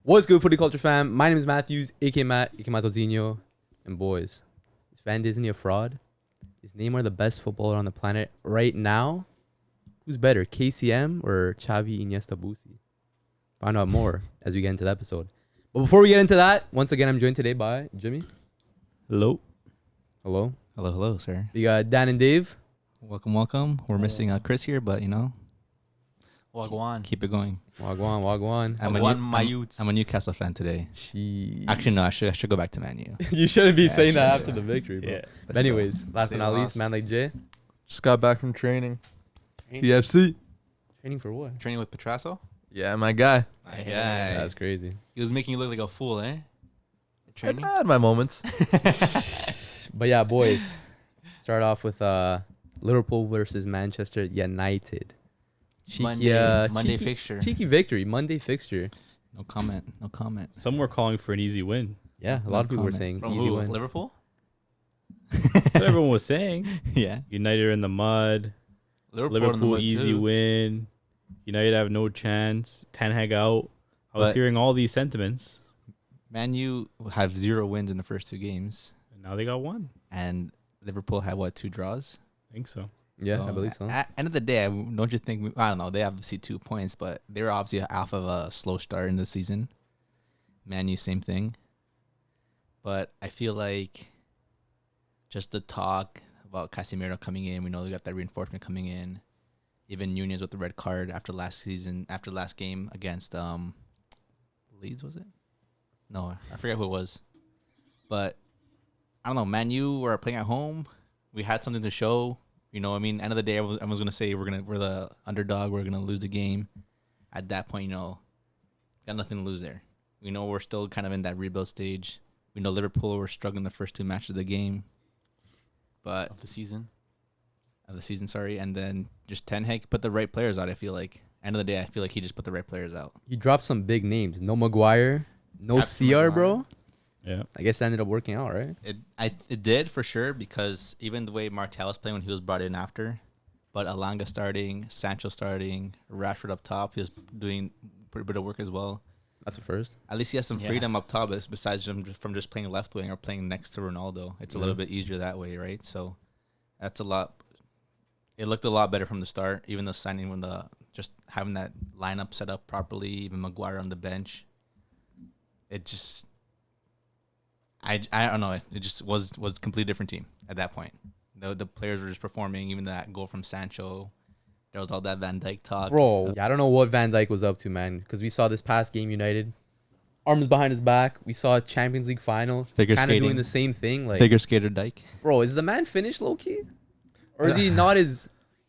What's good, Footy Culture fam? My name is Matthews, aka Matt, aka Matozinho. And boys, is Van Disney a fraud? Is Neymar the best footballer on the planet right now? Who's better, KCM or Xavi, Iniesta, Bussi? Find out more as we get into the episode. But before we get into that, once again, I'm joined today by Jimmy. Hello. Hello. Hello, hello, sir. We got Dan and Dave. Welcome, welcome. We're missing Chris here, but Wagwan. keep it going. Wagwan, wagwan. I'm a Newcastle fan today. Jeez. Actually, no, I should go back to Man U. You shouldn't be Yeah, saying that sure, after the victory, bro. Yeah. But anyways, last but they not least, lost. man like Jay. Just got back from training. Training? TFC. Training for what? Training with Petrasso? Yeah, my guy. Yeah. That's crazy. He was making you look like a fool, eh? Training? I had my moments. But yeah, boys. Start off with Liverpool versus Manchester United. Cheeky, Monday cheeky- fixture. Cheeky victory. Monday fixture. No comment. No comment. Some were calling for an easy win. Yeah, a No lot of people were comment. saying From easy who? win. Liverpool? That's what everyone was saying. Yeah. United are in the mud. Liverpool easy win. United have no chance. Ten Hag out. I was But- hearing all these sentiments, Man U have 0 wins in the first 2 games, and now they got one. and Liverpool had 2 draws. I think so. Yeah, I believe so. At end of the day, don't you think? I don't know. They obviously 2 points, but they were obviously off of a slow start in the season. Man U, same thing. But I feel like just the talk about Casemiro coming in, we know we got that reinforcement coming in. Even Nunez with the red card after last game against Leeds, was it? No, I forget who it was. But I don't know. Man U were playing at home. We had something to show. You know, I mean, end of the day, everyone's gonna say we're the underdog. We're gonna lose the game. At that point, got nothing to lose there. We know we're still kind of in that rebuild stage. We know Liverpool were struggling the first 2 matches of the game, but Of the season. sorry. And then just Ten Hag put the right players out. I feel like end of the day, I feel like he just put the right players out. He dropped some big names. No Maguire. No Captain CR, Maguire. bro. Yeah. I guess that ended up working out, right? It did for sure, because even the way Martial was playing when he was brought in after, but Alanga starting, Sancho starting, Rashford up top, he was doing pretty bit of work as well. That's the first. At least he has some Yeah. freedom up top, besides from just playing left wing or playing next to Ronaldo. It's a little bit easier that way, right? So that's a lot. It looked a lot better from the start, even though signing when just having that lineup set up properly, even Maguire on the bench. It just, I don't know. It just was a completely different team at that point. The players were just performing. Even that goal from Sancho, there was all that Van Dijk talk. Bro, yeah, I don't know what Van Dijk was up to, man. Because we saw this past game, United. Arms behind his back. We saw Champions League final. Figure Kind of doing skating. the same thing. Like, Figure skater Dijk. bro, is the man finished low-key? Or is he not as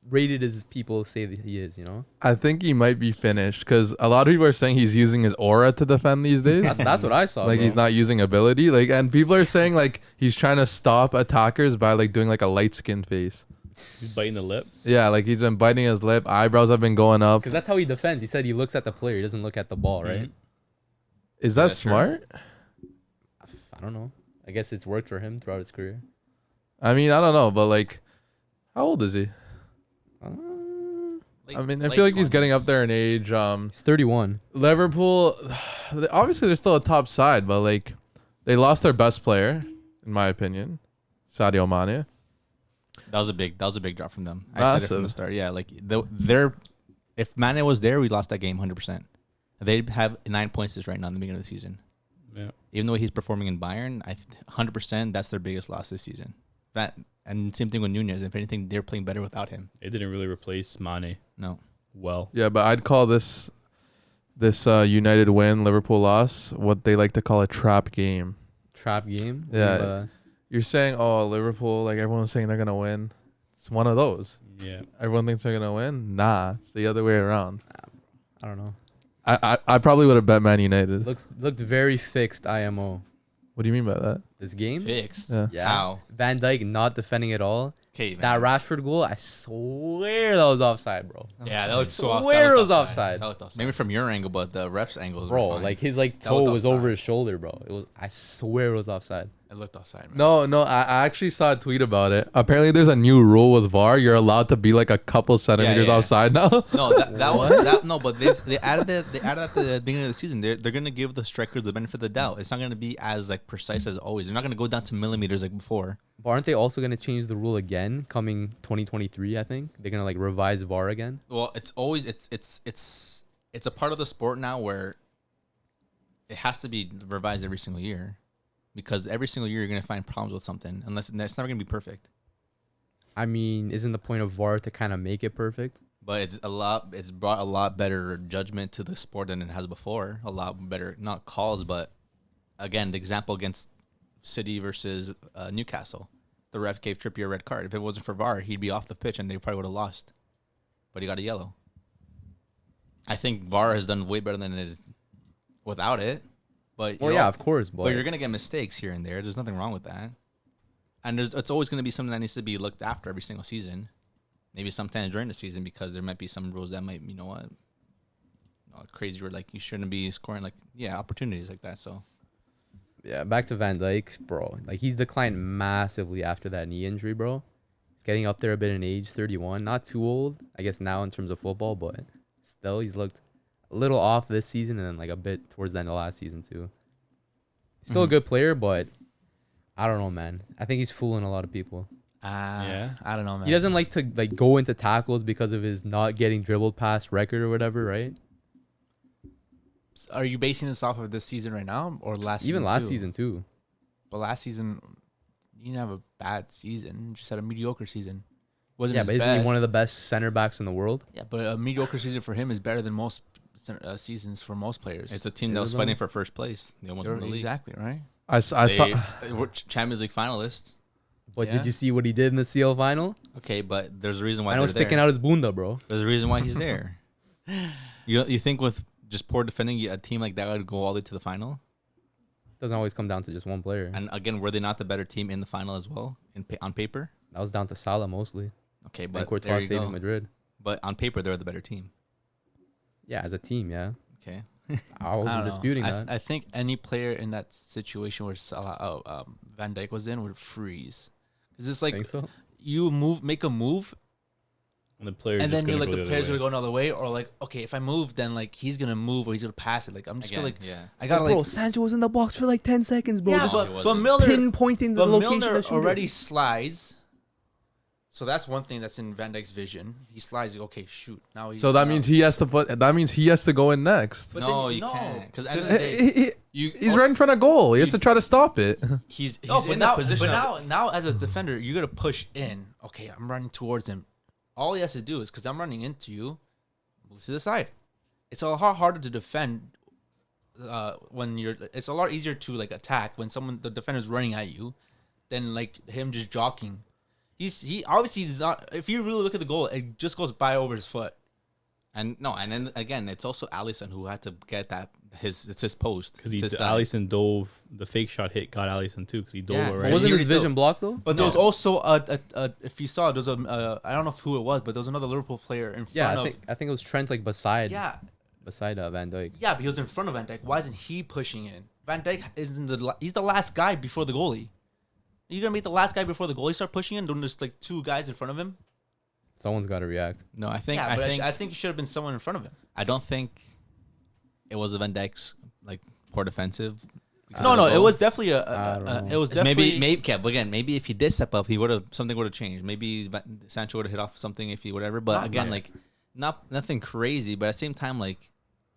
rated as people say that he is, I think he might be finished because a lot of people are saying he's using his aura to defend these days. That's what I saw, Like bro. he's not using ability. And people are saying he's trying to stop attackers by doing a light skin face. He's biting the lip. Yeah, he's been biting his lip. Eyebrows have been going up. Because that's how he defends. He said he looks at the player. He doesn't look at the ball, right? Mhm. Is that Yeah, sure. smart? I don't know. I guess it's worked for him throughout his career. I mean, I don't know, but how old is he? Late- I mean, I late feel like he's getting 20s. up there in age. He's 31. Liverpool, obviously they're still a top side, but they lost their best player, in my opinion, Sadio Mane. That was a big drop from them. I said it from the Massive. start. Yeah, they're if Mane was there, we lost that game 100%. They have 9 points right now in the beginning of the season. Yeah. Even though he's performing in Bayern, 100% that's their biggest loss this season. That and same thing with Nunez. If anything, they're playing better without him. They didn't really replace Mane No. well. Yeah, but I'd call this United win, Liverpool loss, what they like to call a trap game. Trap game. Yeah. You're saying, oh, Liverpool, everyone's saying they're going to win. It's one of those. Yeah. Everyone thinks they're going to win. Nah, it's the other way around. I don't know. I probably would have bet Man United. Looked very fixed IMO. What do you mean by that? This game? Fixed. Yeah. How? Van Dijk not defending at all. Okay, That Rashford goal, I swear that was offside, bro. Yeah, that was so Swear it was offside. That looked offside. maybe from your angle, but the ref's angle. Bro, fine. like his like That toe looked was offside. over his shoulder, bro. It was. I swear it was offside. It looked offside, man. No, I actually saw a tweet about it. Apparently, there's a new rule with VAR. You're allowed to be like a couple centimeters yeah. offside now. No, that was that. No, but they added that. They added at the beginning of the season. They're gonna give the strikers the benefit of the doubt. It's not gonna be as like precise as always. They're not gonna go down to millimeters like before. But aren't they also gonna change the rule again coming 2023? I think they're gonna like revise VAR again. Well, it's always it's a part of the sport now where it has to be revised every single year, because every single year you're gonna find problems with something, unless it's never gonna be perfect. I mean, isn't the point of VAR to kind of make it perfect? But it's brought a lot better judgment to the sport than it has before. A lot better, not calls, but again, the example against City versus Newcastle, the ref gave Trippier a red card. If it wasn't for VAR, he'd be off the pitch and they probably would have lost. But he got a yellow. I think VAR has done way better than it is without it. But Well, yeah, of course, but you're gonna get mistakes here and there. There's nothing wrong with that. And it's always gonna be something that needs to be looked after every single season. Maybe sometimes during the season, because there might be some rules that might, crazy, or like you shouldn't be scoring opportunities like that. So yeah, back to Van Dijk, bro. Like he's declined massively after that knee injury, bro. He's getting up there a bit in age, 31. Not too old, I guess, now in terms of football, but still, he's looked a little off this season and then like a bit towards the end of last season too. Still a good player, but I don't know, man. I think he's fooling a lot of people. Yeah, I don't know, man. He doesn't like to like go into tackles because of his not getting dribbled past record or whatever, right? Are you basing this off of this season right now or last season? Even last too? season too. But last season, you didn't have a bad season. You just had a mediocre season. Wasn't Yeah, his but isn't he best. one of the best center backs in the world? Yeah, but a mediocre season for him is better than most seasons for most players. it's a team that was fighting for first place. They almost won the league. Exactly, right? I saw. We're Champions League finalists. But Yeah. did you see what he did in the CL final? Okay, but there's a reason why I know they're sticking there. out his bunda, bro. There's a reason why he's there. You think with just poor defending, a team like that would go all the way to the final? Doesn't always come down to just one player. And again, were they not the better team in the final as well on paper? That was down to Salah mostly. Okay, And but there Courtois you saving go. Madrid. But on paper, they're the better team. Yeah, as a team, yeah. Okay. I wasn't don't know. disputing that. I think any player in that situation where Van Dijk was in would freeze. Because it's like Think so? you make a move, And the player and just then you're gonna like go the the player's other gonna way. go another way, or like, okay, if I move, then like he's gonna move or he's gonna pass it. Like I'm just Again, gonna like yeah. I gotta bro, like Sancho was in the box for like 10 seconds, bro. yeah, Just No, he but wasn't. Milner pinpointing the but location. Milner of the shooter. already slides. So that's one thing that's in Van Dijk's vision. He slides. Okay, shoot. Now he's So that means he has to put. That means he has to go in next. But No, then- you no. can't. Because at the end of Because the day, He's right in front of goal. He has to try to stop it. he's No, but in now, the position. but now as a defender, you're gonna push in. Okay, I'm running towards him. All he has to do is because I'm running into you, move to the side. It's a lot harder to defend when you're. It's a lot easier to like attack when the defender's running at you, than like him just jockeying. He obviously does not. If you really look at the goal, it just goes by over his foot. and then again, it's also Alisson who had to get that. It's his post. Because It's his side. Alisson dove, the fake shot hit got Alisson too, because he dove Yeah, already. Wasn't He his already vision blocked though? But there was No. also if you saw, there was I don't know who it was, but there was another Liverpool player in front Yeah, of. I think it was Trent like beside Yeah, Van Dijk. yeah, but he was in front of Van Dijk. Why isn't he pushing in? Van Dijk he's the last guy before the goalie. You're gonna make the last guy before the goalie start pushing in? Don't there's like two guys in front of him? Someone's got to react. No, I think. Yeah, but I I think it should have been someone in front of him. I don't think it was Van Dijk's like poor defensive. No, it was definitely I don't know. it was definitely maybe okay, but again, maybe if he did step up, he would have something would have changed. Maybe Sancho would have hit off something if he whatever. But Not again, like- like nothing crazy. But at the same time, like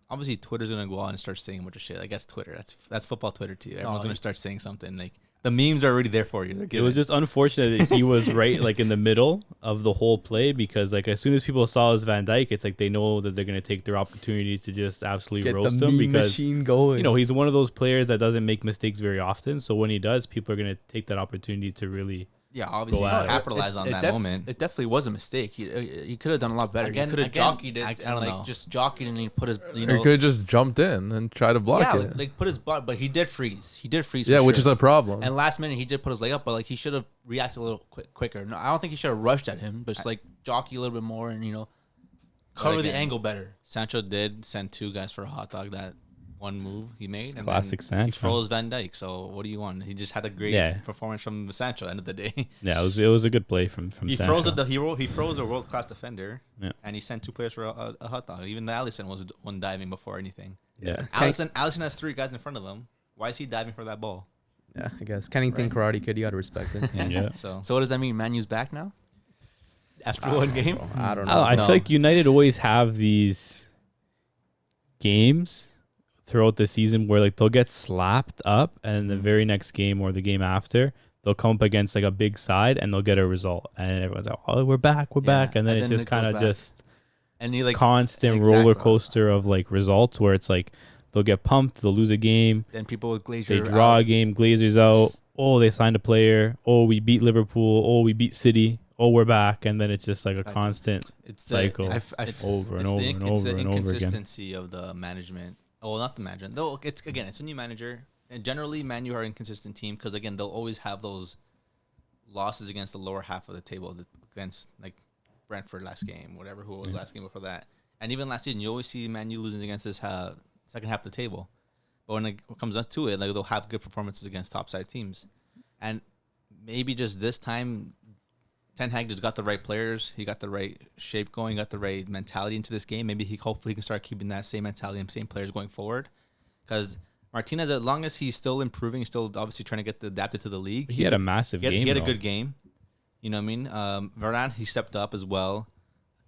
obviously Twitter's gonna go out and start saying a bunch of shit. I guess Twitter. That's football Twitter too. Everyone's gonna start saying something. Like the memes are already there for you. They're It given. was just unfortunate that he was right like in the middle of the whole play, because like as soon as people saw his Van Dijk, it's like they know that they're gonna take their opportunity to just absolutely Get roast the him, meme because machine going. you know he's one of those players that doesn't make mistakes very often. So when he does, people are gonna take that opportunity to really Yeah, obviously at he it. capitalized on that moment. It definitely was a mistake. He could have done a lot better. Again- he could have again, jockeyed it I and don't like know. just jockeyed and he put his He could have just jumped in and tried to block yeah, it. like put his butt, but he did freeze. He did freeze. Yeah, for which sure. is a problem. And last minute he did put his leg up, but like he should have reacted a little quicker. No, I don't think he should have rushed at him, but just like jockey a little bit more and cover the again, angle better. Sancho did send 2 guys for a hot dog. That one move he made. And Classic then Sancho. He froze Van Dijk. So what do you want? He just had a great performance from Sancho. End of the day, Yeah, it was a good play from he Sancho. froze he froze a world class defender. Yeah. And he sent 2 players for a hot dog. Even Alisson was one diving before anything. Yeah. Alisson has 3 guys in front of him. Why is he diving for that ball? Yeah, I guess Kennington Karate Kid. You gotta respect it. Yeah. So So what does that mean? Manu's back now after one game. I don't know. I feel like United always have these games throughout the season where like they'll get slapped up, and the very next game or the game after they'll come up against like a big side and they'll get a result, and everyone's like, "Oh, we're back," and then and it then just it kind goes of back. just And he like constant exactly. roller coaster of like results where it's like they'll get pumped, they'll lose a game, then people with Glazer they draw out. a game, Glazers out. Oh, they signed a player. Oh, we beat Liverpool. Oh, we beat City. Oh, we're back, and then it's just like a Like, constant. it's cycle. It's Over and it's over the, and it's over the and over again. inconsistency of the management. Oh, not the management. Though it's a new manager, and generally, Man U are an inconsistent team because again, they'll always have those losses against the lower half of the table against like Brentford last game, whatever who was last game before that, and even last season, you always see Man U losing against this second half of the table. But when it comes up to it, like they'll have good performances against top side teams, and maybe just this time. Ten Hag just got the right players. He got the right shape going. Got the right mentality into this game. Maybe hopefully he can start keeping that same mentality and same players going forward. Because Martinez, as long as he's still improving, still obviously trying to get adapted to the league. He had a massive game. He had a though. good game. You know what I mean? Varane, he stepped up as well.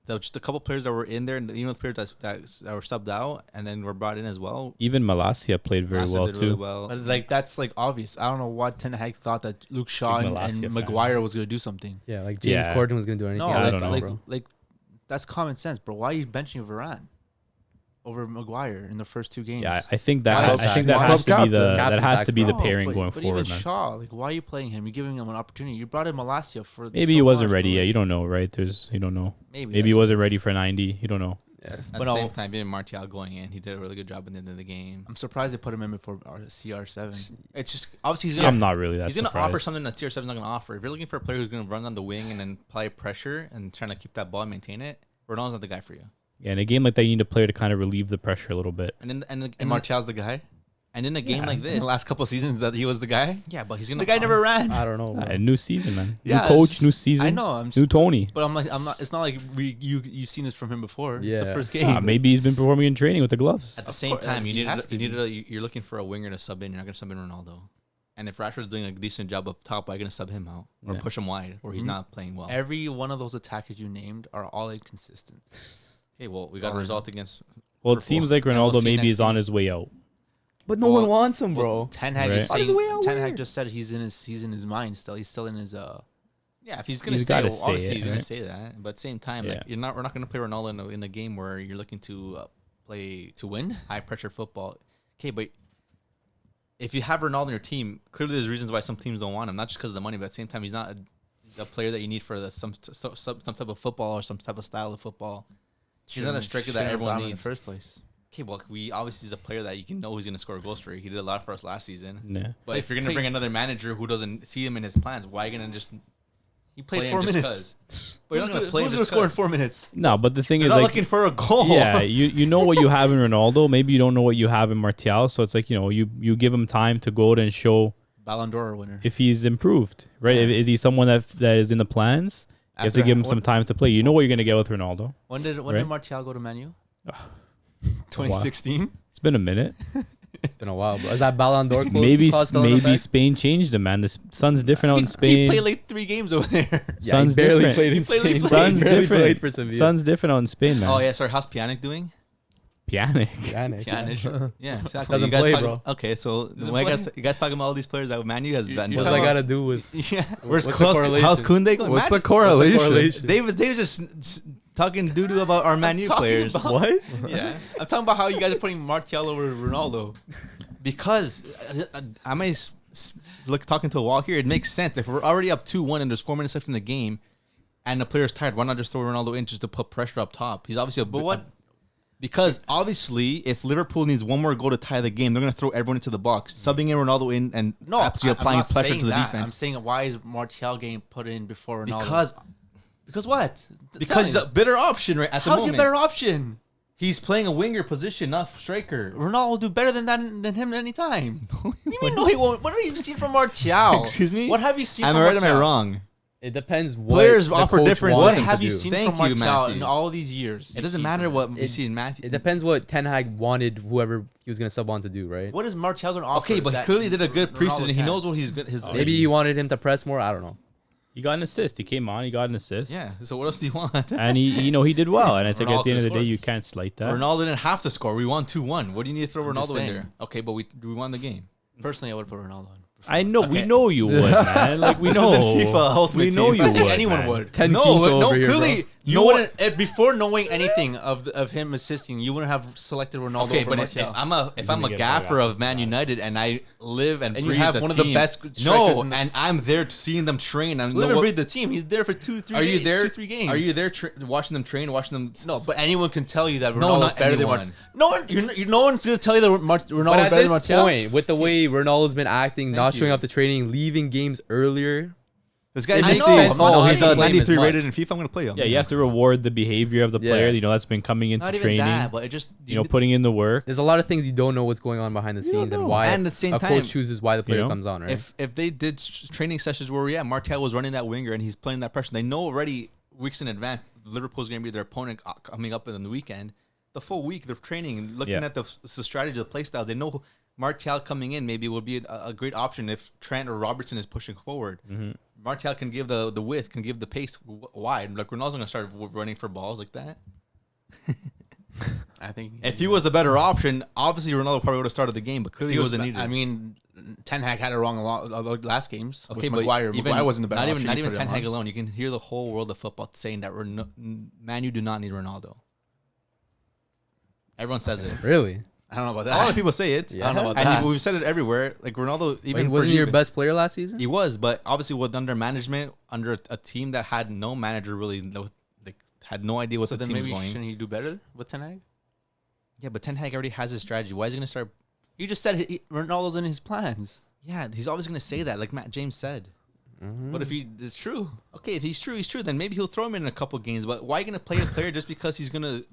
There were just a couple players that were in there, and even the players that were subbed out and then were brought in as well. Even Malacia played very Malacia well did too. really well. But like that's like obvious. I don't know what Ten Hag thought that Luke Shaw Big and Malacia fan. Maguire was gonna do something. Yeah, like James Yeah. Corden was gonna do anything. No, I like, don't know, like, bro. like that's common sense, bro. Why are you benching Varane over Maguire in the first 2 games? Yeah, I think that Why has, is I think that that has to be captain? the Captain that has to be the bro. pairing but, going but forward, even man. Shaw, like, why are you playing him? You're giving him an opportunity. You brought in Malacia for Maybe so he wasn't much, ready. but, Yeah, like, you don't know, right? You don't know. maybe Maybe he that's- wasn't ready for 90. You don't know. Yeah. At But the no. same time, even Martial going in, he did a really good job in the end of the game. I'm surprised they put him in before CR7. It's just obviously he's I'm gonna, not really that he's gonna surprised. offer something that CR7 is not gonna offer. If you're looking for a player who's gonna run on the wing and then apply pressure and trying to keep that ball and maintain it, Ronaldo's not the guy for you. Yeah, in a game like that, you need a player to kind of relieve the pressure a little bit. And Martial's the guy. And in a game like In this, the last couple of seasons, that he was the guy. yeah, but he's gonna. The guy never ran. I don't know. Bro. A new season, man. Yeah, New coach, it's- new season. I know. I'm New Tony. But I'm not. It's not like you've seen this from him before. It's the Yeah. first Ah, game. maybe he's been performing in training with the gloves. At the Of same course, time, he has to be. you're looking for a winger to sub in. You're not gonna sub in Ronaldo. And if Rashford's doing a decent job up top, why are you gonna sub him out or Yeah. push him wide, or he's Mhm. not playing well? Every one of those attackers you named are all inconsistent. Okay, well, we got a Fine. result against. Well, it Liverpool. seems like And we'll Ronaldo see maybe next is on week. his way out. But no Well, one wants him, bro. Ten Hag Right. is On his saying. way out Ten Hag where? just said he's in his mind still. He's still in his Yeah, if he's gonna He's stay, gotta well, say obviously it, he's gonna right? say that. But at the same time, Yeah. like we're not gonna play Ronaldo in a game where you're looking to play to win. high pressure football. Okay, but if you have Ronaldo in your team, clearly there's reasons why some teams don't want him. Not just because of the money, but at the same time, he's not a player that you need for some type of football or some type of style of football. He's not a striker that Shouldn't have everyone allowed him in needs. the first place. Okay, well, we obviously is a player that you can know who's gonna score a goal streak. He did a lot for us last season. Yeah. But if you're gonna bring another manager who doesn't see him in his plans, why are you gonna just He play played him 4 just minutes. 'cause? But you're not gonna play him Who's gonna just score in 'cause. 4 minutes? No, but the thing You're is, not like, looking for a goal. yeah, you know what you have in Ronaldo. Maybe you don't know what you have in Martial. So it's like, you give him time to go out and show Ballon d'Or winner. if he's improved, right? Yeah. Is he someone that is in the plans? You have to give him some time to play. You know what you're gonna get with Ronaldo. When did right? Martial go to Man U? while. 2016. It's been a minute. It's been a while, bro. Is that Ballon d'Or? Maybe Spain changed him, man. The sun's different out in He Spain. played like 3 games over there. Sun's barely different. played in He played like Spain. Sun's Barely different. played for Sevilla. Sun's different out in Spain, man. Oh yeah, sorry. How's Pjanic doing? Pjanic. Pjanic, Pjanic. Yeah, exactly. Doesn't you guys play, talk, bro. Okay, so Doesn't when play? you guys talking about all these players that Man U has been. you're What's talking that about- got to do with? Yeah. Where's what's the correlation? how's Koundé going? What's the Imagine- correlation? Dave was just talking doo-doo about our Man U talking players. about- What? Yeah, I'm talking about how you guys are putting Martial over Ronaldo. because I may talking to a wall here. It makes sense. If we're already up 2-1 and there's 4 minutes left in the game, and the player's tired, why not just throw Ronaldo in just to put pressure up top? He's obviously because obviously, if Liverpool needs one more goal to tie the game, they're going to throw everyone into the box, subbing in Ronaldo in and actually applying pressure to the defense. I'm saying, why is Martial getting put in before Ronaldo? Because what? Because he's a better option right at the moment. How's he a better option? He's playing a winger position, not striker. Ronaldo will do better than him at any time. What do you mean, no, he won't? What have you seen from Martial? Excuse me? What have you seen am from I right Martial? or am I wrong? It depends what Players the offer coach different wants What him have to you do. seen Thank from you, Martial in Matthews. all these years? It doesn't matter what we see in Matthew. It depends what Ten Hag wanted whoever he was going to sub on to do, right? What is Martial going to offer? Okay, but he clearly did a good Ronaldo preseason. He can't? knows what he's good. Maybe he wanted him to press more. I don't know. He got an assist. He came on. He got an assist. Yeah. So what else do you want? And he did well. And I think Ronaldo at the end of the day, scored. you can't slight that. Ronaldo didn't have to score. We won 2-1. What do you need to throw I'm just Ronaldo in saying. there? Okay, but we won the game. Personally, I would put Ronaldo in. I know. We Okay. know you would, man. Like we This know. isn't FIFA Ultimate we know Team. you I think would. anyone man. would. Ten No, Kiko no, over here, clearly bro. You wouldn't before knowing anything of him assisting. You wouldn't have selected Ronaldo Okay, over but if Martial. I'm a gonna get gaffer right of off Man this United and I live and And you breathe have the one of the team, best strikers no, in the- and I'm there seeing them train. I Live know and what, breathe the team. He's there for 2-3 are you there? 2-3 games. Are you there watching them train, watching them? No, but anyone can tell you that No, Ronaldo's not better anyone. than Martial. No one's going to tell you that Ronaldo's But at better than this Martial. point, with the way Ronaldo's been acting, not you. showing up to training, leaving games earlier, This guy I makes know, sense. I'm not Oh, saying he's play a him as 93 much. rated in FIFA. I'm gonna play him. Yeah, you have to reward the behavior of the Yeah. player. That's been coming into Not even training. that, but it just Putting in the work. there's a lot of things you don't know what's going on behind the scenes and why And at the same a time, coach chooses why the player know, comes on, right? if they did training sessions where Martial was running that winger and he's playing that person, they know already weeks in advance Liverpool's gonna be their opponent coming up in the weekend. The full week they're training, looking at the strategy, the play styles. They know Martial coming in maybe would be a great option if Trent or Robertson is pushing forward. Mm-hmm. Martial can give the width, can give the pace wide. Like Ronaldo's gonna start running for balls like that. I think If he was a better option, obviously Ronaldo probably would have started the game, but clearly he wasn't needed. I mean, Ten Hag had it wrong a lot last games. Okay, with but Maguire. even, Maguire wasn't the better not option. even You put Ten him Hag on. alone. You can hear the whole world of football saying that Man U do not need Ronaldo. Everyone says it. Really? I don't know about A lot of that. people say it. Yeah. I don't know about and that. we've said it everywhere. Like Ronaldo, even Like, wasn't for he your Juve- best player last season? He was, but obviously with under management, under a team that had no manager really, had no idea what So the then team was maybe going. shouldn't he do better with Ten Hag? Yeah, but Ten Hag already has his strategy. Why is he going to start? You just said Ronaldo's in his plans. Yeah, he's always going to say that, like Matt James said. What if it's true? Okay, if he's true, he's true. Then maybe he'll throw him in a couple games. But why are you going to play a player just because he's going to?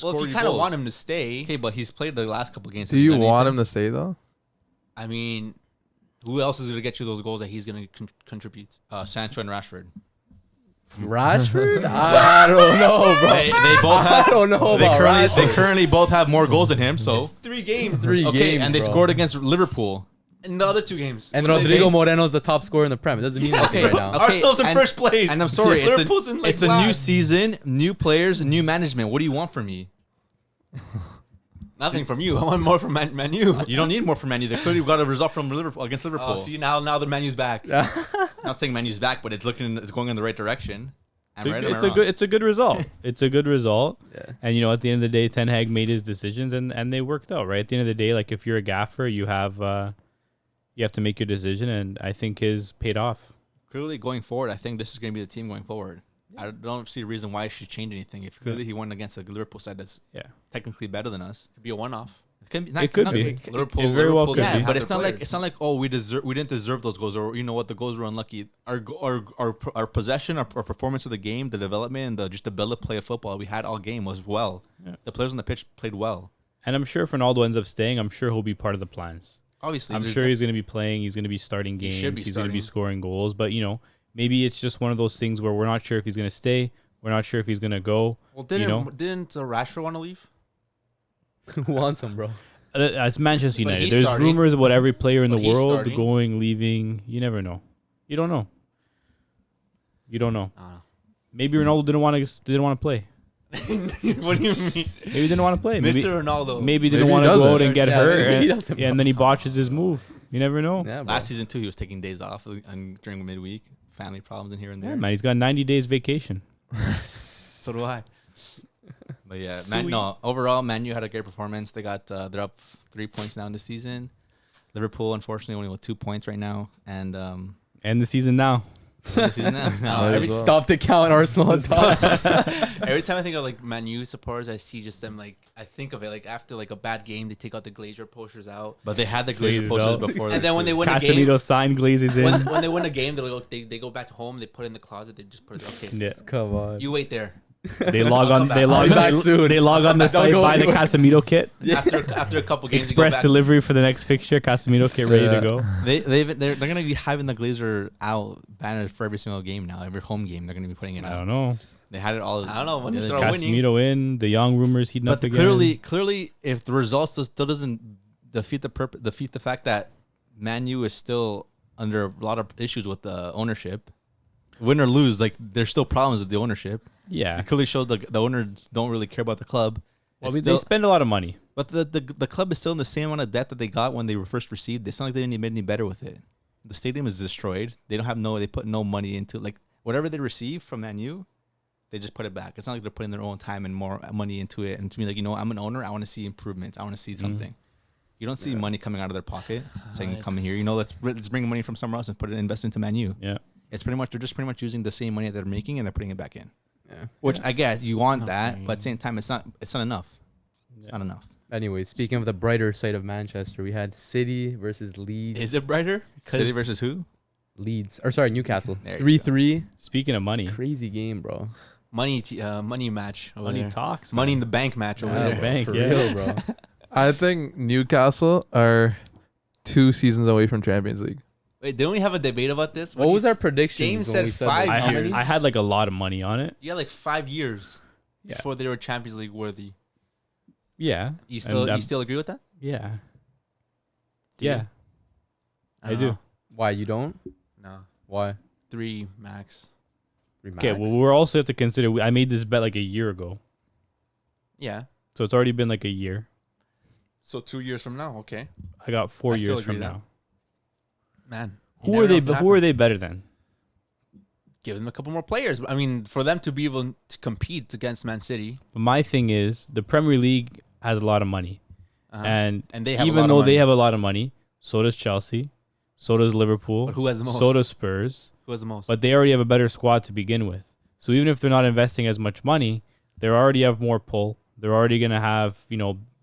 Well, if you kind of want him to stay, Okay, but he's played the last couple games. Do you want him to stay though? I mean, who else is going to get you those goals that he's going to contribute? Sancho and Rashford. Rashford? I don't know, bro. They both have. I don't know They about currently, Rashford. they currently both have more goals than him. So 3 games. Three okay, games, and they bro. scored against Liverpool. In the other 2 games. And What did they Rodrigo make? Moreno's the top scorer in the Prem. It doesn't mean anything right now. Okay, Arsenal's in and- first place. And I'm sorry, Liverpool's in, like, it's a new last. season, new players, new management. What do you want from me? Nothing from you. I want more from Man U. You don't need more from Man U. They clearly got a result from Liverpool against Liverpool. Oh, see now the menu's back. Not saying Man U's back, but it's going in the right direction. Am I right or am I wrong? It's a good result. It's a good result. Yeah. And at the end of the day, Ten Hag made his decisions and they worked out, right? At the end of the day, like if you're a gaffer, you have to make your decision, and I think his paid off. Clearly, going forward, I think this is going to be the team going forward. I don't see a reason why he should change anything. If clearly he won against a Liverpool side that's technically better than us, Could be a one-off. it can be. It could be. Liverpool, It very well Liverpool could doesn't be. Yeah, have but it's their not like players. we didn't deserve those goals, or the goals were unlucky. Our possession, our performance of the game, the development, and just the ability to play of football we had all game was well. Yeah. The players on the pitch played well. And I'm sure if Ronaldo ends up staying, I'm sure he'll be part of the plans. Obviously, I'm sure he's going to be playing. He's going to be starting He games. should be He's going to be starting. scoring goals. But, maybe it's just one of those things where we're not sure if he's going to stay. We're not sure if he's going to go. Well, didn't Rashford want to leave? Who wants him, bro? It's Manchester But United. he's There's starting. rumors about every player in But the he's world starting. going, leaving. You never know. You don't know. You don't know. Maybe Ronaldo didn't want to play. What do you mean, Maybe he didn't want to play. Maybe, Mr. Ronaldo? maybe he didn't Maybe he want to go doesn't. out and get Yeah, hurt. maybe he And, doesn't, and then he botches his move. You never know. Yeah, bro. last season too, he was taking days off during midweek, family problems in here and there. Yeah, man, he's got 90 days vacation. So do I. But yeah, Sweet. overall, Man U had a great performance. They got they're up 3 points now in the season. Liverpool, unfortunately, only with 2 points right now, and End the season now. this season now. Stop the count, Arsenal on top. Every time I think of like Man U supporters, I see just them like I think of it like after like a bad game, they take out the Glazer posters out, But they had the Glazers Glazer posters out. before. and then when they win a game, Casemiro signed Glazers in. when they win a game, they go back home, they put it in the closet, they just put it. Okay, Yeah. Come on. you wait there. They log on. come They back. log. I'll be back soon. They log on the Don't site, go buy the anywhere. Casemiro kit. After a couple games, they go Express back. delivery for the next fixture. Casemiro kit ready to go. they're gonna be having the Glazer out banners for every single game now. Every home game, they're gonna be putting it I out. don't know. They had it all. I don't know when they Yeah, start winning. Casemiro in. The young rumors heating up But again. clearly, if the results still doesn't defeat the fact that Man U is still under a lot of issues with the ownership, win or lose, like there's still problems with the ownership. Yeah. It clearly showed the owners don't really care about the club. Well, It's they still- spend a lot of money. but the club is still in the same amount of debt that they got when they were first received. It's not like they didn't make any better with it. The stadium is destroyed. They don't have they put no money into like whatever they receive from Man U, they just put it back. It's not like they're putting their own time and more money into it. And to me, like, I'm an owner. I want to see improvements. I want to see something. You don't see money coming out of their pocket saying, "Come here." Let's bring money from somewhere else and put it invest into Man U. Yeah. It's they're just pretty much using the same money that they're making and they're putting it back in. Yeah. Which I guess you want that, but at the same time, it's not enough. It's not enough. Anyway, speaking of the brighter side of Manchester, we had City versus Leeds. Is it brighter? City versus who? Leeds, or sorry, Newcastle. There you go. 3-3. Speaking of money, Crazy game, bro. Money match over money there. talks. Money in the bank match over Yeah, there. bank, for yeah. real, bro. I think Newcastle are 2 seasons away from Champions League. Wait, didn't we have a debate about this? What was our prediction? James said 5 I years. had like a lot of money on it. You had like 5 years Yeah. before they were Champions League worthy. Yeah. You still And, you still agree with that? Yeah. Do you? Yeah. I don't do. know. Why you don't? No, Why? 3 max. Okay. Well, we're also have to consider. I made this bet like a year ago, Yeah. so it's already been like a year. So 2 years from now, okay. I got 4 I still years agree from with now. Man. Who are they? Who are they better than? Give them a couple more players. I mean, for them to be able to compete against Man City, But my thing is, the Premier League has a lot of money, and they have a even lot of though money. they have a lot of money, so does Chelsea, so does Liverpool, But who has the most? so does Spurs. Who has the most? But they already have a better squad to begin with. So even if they're not investing as much money, they already have more pull. They're already going to have,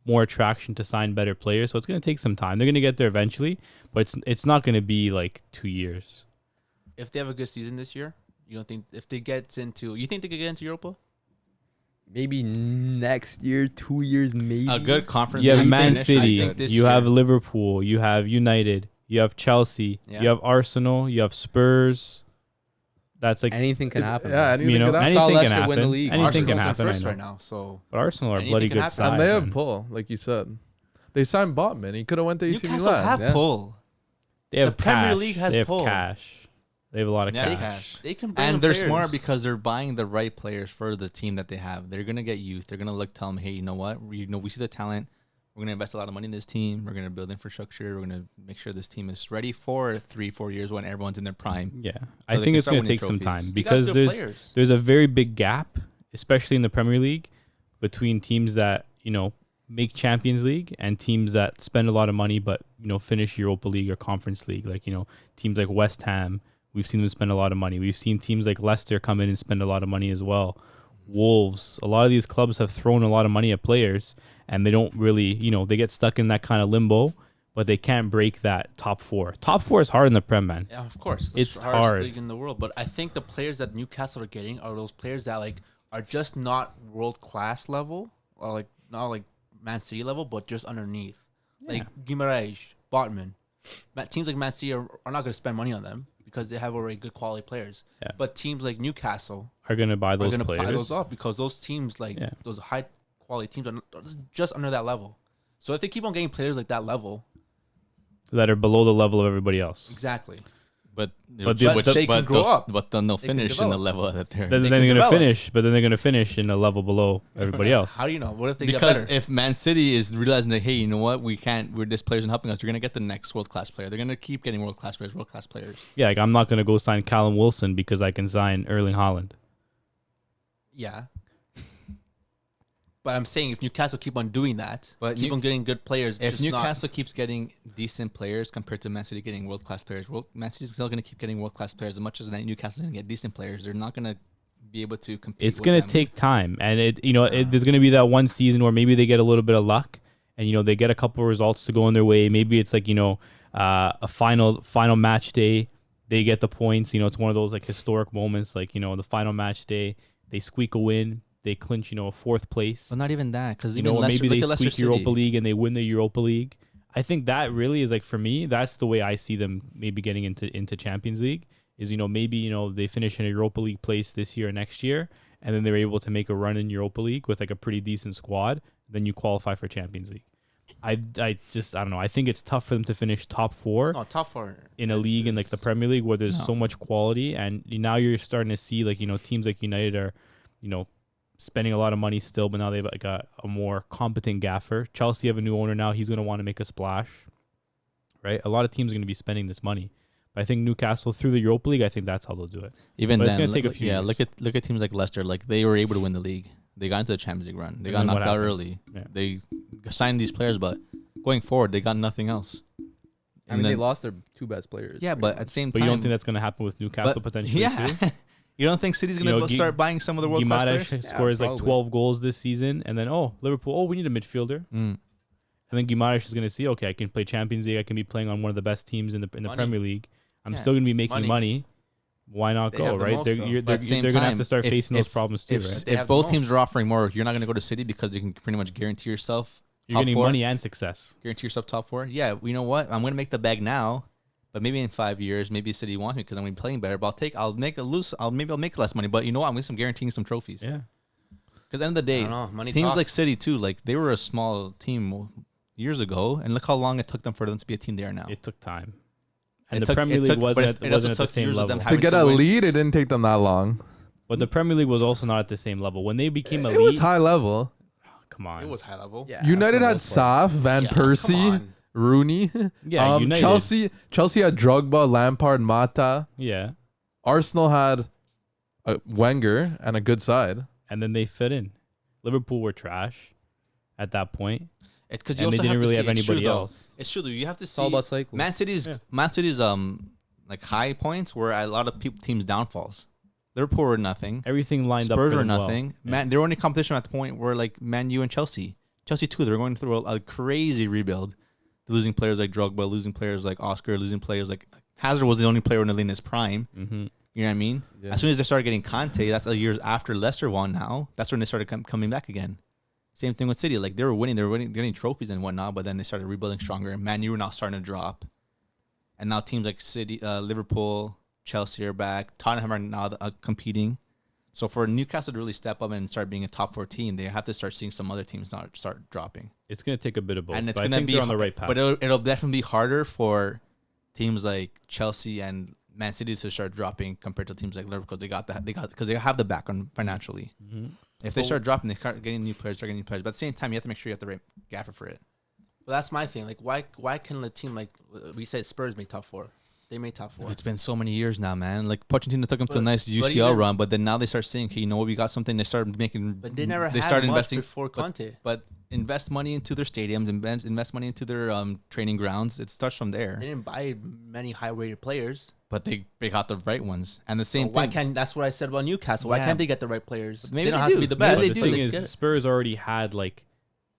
more attraction to sign better players. So it's going to take some time. They're going to get there eventually, but it's not going to be like 2 years. If they have a good season this year, you don't think if they get into, you think they could get into Europa? Maybe next year, 2 years, maybe. A good conference. You have league Man finish, I City, think. this you year. have Liverpool, you have United, you have Chelsea, Yeah. you have Arsenal, you have Spurs. That's like, Anything can happen. Yeah, anything you know, could happen. Saw anything can Leicester win happen. the league. Anything Arsenal's can in happen. I first know. right now, so But Arsenal are a anything bloody can good happen. side. And they have man. pull, like you said. They signed Botman. He could have went to AC Newcastle Milan. have yeah. pull. They have The Premier cash. League has they have pull. cash. They have a lot of Yeah, cash. They can bring And in they're players. smart because they're buying the right players for the team that they have. They're gonna get youth. They're gonna tell them, hey, you know what? We see the talent. We're gonna invest a lot of money in this team. We're gonna build infrastructure. We're gonna make sure this team is ready for 3-4 years when everyone's in their prime. Yeah, they I think can it's start going to winning take some trophies. time They got because good there's players. there's a very big gap, especially in the Premier League, between teams that make Champions League and teams that spend a lot of money but finish Europa League or Conference League. Like teams like West Ham, we've seen them spend a lot of money. We've seen teams like Leicester come in and spend a lot of money as well. Wolves, a lot of these clubs have thrown a lot of money at players, and they don't really, they get stuck in that kind of limbo, but they can't break that top four. Top four is hard in the Prem, man. Yeah, of course. It's the hardest hard. league in the world. But I think the players that Newcastle are getting are those players that are just not world class level or not like Man City level, but just underneath. Like Guimaraes, Botman. Teams like Man City are not going to spend money on them because they have already good quality players. Yeah. But teams like Newcastle Are going to buy are those going to players. buy those off because those teams those high quality teams are just under that level. So if they keep on getting players like that level, that are below the level of everybody else. exactly. But But they can grow up. But then they'll They can finish in the develop. level that they're. Then They they're can going to develop. finish, but then they're going to finish in a level below everybody else. How do you know? What if they get Because better? if Man City is realizing that, hey, you know what, this player's not helping us, they're gonna get the next world class player. They're gonna keep getting world class players. Yeah, like I'm not going to go sign Callum Wilson because I can sign Erling Haaland. Yeah. But I'm saying if Newcastle keep on doing that, But keep on getting good players. If just Newcastle keeps getting decent players compared to Man City getting world-class players, Man City's still going to keep getting world-class players. As much as Newcastle's going to get decent players, they're not going to be able to compete. It's with gonna them. take time, and there's gonna be that one season where maybe they get a little bit of luck, and they get a couple of results to go in their way. Maybe it's like a final match day, they get the points. It's one of those like historic moments, like the final match day, they squeak a win, they clinch a fourth place. Well, not even that, because Or maybe they squeak Europa League and they win the Europa League. I think that really is like, for me, that's the way I see them maybe getting into Champions League. Is maybe they finish in a Europa League place this year or next year, and then they're able to make a run in Europa League with like a pretty decent squad. Then you qualify for Champions League. I don't know. I think it's tough for them to finish top four top four in a league in like the Premier League where there's so much quality, and now you're starting to see like teams like United are spending a lot of money still, but now they've like a more competent gaffer. Chelsea have a new owner now. He's going to want to make a splash, right? A lot of teams are going to be spending this money. I think Newcastle through the Europa League, I think that's how they'll do it. Even But then, it's gonna take a few years. look at teams like Leicester. Like they were able to win the league. They got into the Champions League run. They got And then knocked what out happened? early. Yeah. They signed these players, but going forward, they got nothing else. I mean, they lost their two best players. Yeah, but at the same But time, you don't think that's going to happen with Newcastle potentially yeah. too? You don't think City's going to start buying some of the world class players? Guimaraes scores like probably. 12 goals this season, and then Liverpool, we need a midfielder. Mm. And then Guimaraes is going to see, okay, I can play Champions League. I can be playing on one of the best teams in the Money. Premier League. I'm Yeah, still going to be making money. money. Why not They go, have the right? most, They're though. you're- But at the they're same going to have time, to start facing those problems too, if, right? They If have both the teams most. are offering more, you're not going to go to City because you can pretty much guarantee yourself You're top getting four. money and success. Guarantee yourself top four. Yeah, you know what? I'm going to make the bag now, but maybe in 5 years, maybe City wants me because I'm going to be playing better. But I'll make less money. But you know what? I'm guaranteeing some trophies. Yeah. Because at the end of the I day, don't know. Money teams talks. like City too, like they were a small team years ago, and look how long it took them for them to be a team they are now. It took time. It And the took- Premier it League took- but wasn't it at also the took same years of them level. having To get to a win. lead, it didn't take them that long. But the Premier League was also not at the same level. When they became a It was league, high level. come on. It was high level. Yeah, United for the had most part. Saf, Van Yeah, come Persie, on. Rooney. Yeah, United. Chelsea had Drogba, Lampard, Mata. Yeah. Arsenal had Wenger and a good side. And then they fit in. Liverpool were trash at that point. It's because you And they also didn't have really to have see, it's true, anybody though. else. It's true, though. You have to It's all see about cycles. Man City's like high points were a lot of teams' downfalls. Liverpool were nothing. Everything lined up. Spurs for were them well. nothing. Yeah. Man, they were only competition at the point where like Man U and Chelsea. Chelsea too. They were going through a crazy rebuild. Losing players like Drogba, losing players like Oscar, losing players like Hazard was the only player in his prime. Mm-hmm. You know what I mean? Yeah. As soon as they started getting Conte, that's years after Leicester won. Now that's when they started coming back again. Same thing with City. Like they were winning, getting trophies and whatnot, but then they started rebuilding stronger. And Man U were now starting to drop. And now teams like City, Liverpool, Chelsea are back. Tottenham are now competing. So for Newcastle to really step up and start being a top 14, they have to start seeing some other teams start dropping. It's going to take a bit of both. And it's but I going to think be they're on the right path. But it'll definitely be harder for teams like Chelsea and Man City to start dropping compared to teams like Liverpool. Because they have the background financially. Mhm. If they start dropping, they start getting new players. But at the same time, you have to make sure you have the right gaffer for it. But that's my thing. Like, why can a team like we said Spurs make top four? They made top four. It's been so many years now, man. Like Pochettino took them to a But- nice but UCL even- run, but then now they start saying, "Okay, you know what? We got something." They start making. But they never They had start much investing before Conte. but invest money into their stadiums, invest money into their training grounds. It starts from there. They didn't buy many high-rated players. But they got the right ones, and the same So why thing. can't? That's what I said about Newcastle. Why Yeah. can't they get the right players? But maybe they don't they have do. to be the Maybe best. they the do. thing They is, get it. Spurs already had like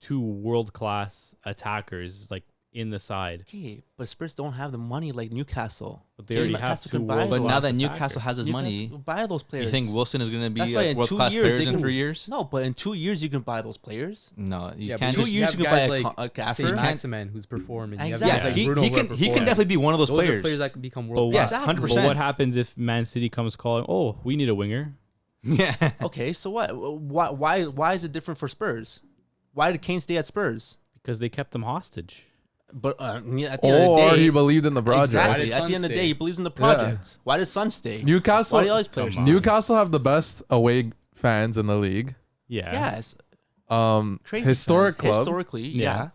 2 world-class attackers like in the side. Okay, but Spurs don't have the money like Newcastle. But they Okay, already Newcastle have 2 can buy world-class But those. now that attackers. Newcastle has his money, Newcastle buy those players. you think Wilson is going to That's be why a in 2 world-class years players they in can- 3 years? No, but in 2 years you can buy those players. No, you Yeah, can't. but 2 years you can buy a gaffer. Say You can't- Maximan who's performing. You have Exactly. guys Yeah, like he Bruno can who are he can performing. definitely be one of those Those are players. players that can become But world Yes, class. 100%. But what happens if Man City comes calling, "Oh, we need a winger"? Yeah. Okay, so what? Why is it different for Spurs? Why did Kane stay at Spurs? Because they kept them hostage. But at the end of the Or day, he believed in the project. Why exactly. did At Son the end of the stay? day, he believes in the project. Why does Son stay? Newcastle. Why do all these players Come stay? on. Newcastle have the best away fans in the league. Yeah. Yes, crazy Historic fans. club. Historically, Yeah. yeah,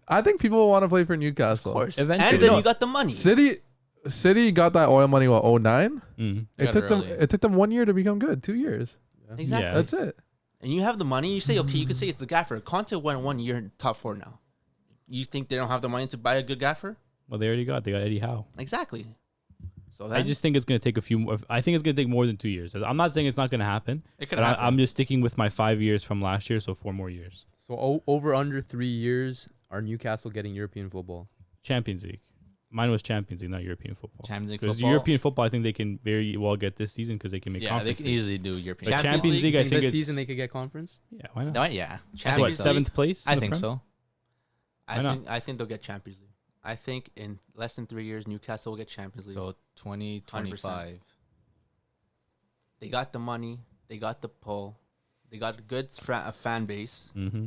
I think people want to play for Newcastle. of course. Eventually. And then No. you got the money. City got that oil money. What 09? Mm. They It got took them. early. It took them 1 year to become good. 2 years. Exactly. Yeah. That's it. and you have the money, you say, okay, you could say it's the gaffer. Conte went 1 year in top 4 now. You think they don't have the money to buy a good gaffer? Well, they got Eddie Howe. Exactly. So I just think it's going to take a few more. I think it's going to take more than 2 years. I'm not saying it's not going to happen. It could But happen. I'm just sticking with my 5 years from last year, so 4 more years. So over under 3 years, are Newcastle getting European football? Champions League. Mine was Champions League, not European football. Champions League Because football. European football, I think they can very well get this season because they can make Yeah, they conference. can League. easily do European. But Champions League, I think this it's season they could get conference. Yeah, why not? No, yeah. That's Champions what, League. 7th place? I in the think Prem? so. Why not? I think they'll get Champions League. I think in less than 3 years, Newcastle will get Champions League. So 2025. They got the money. They got the pull. They got a good fan base. Mm-hmm.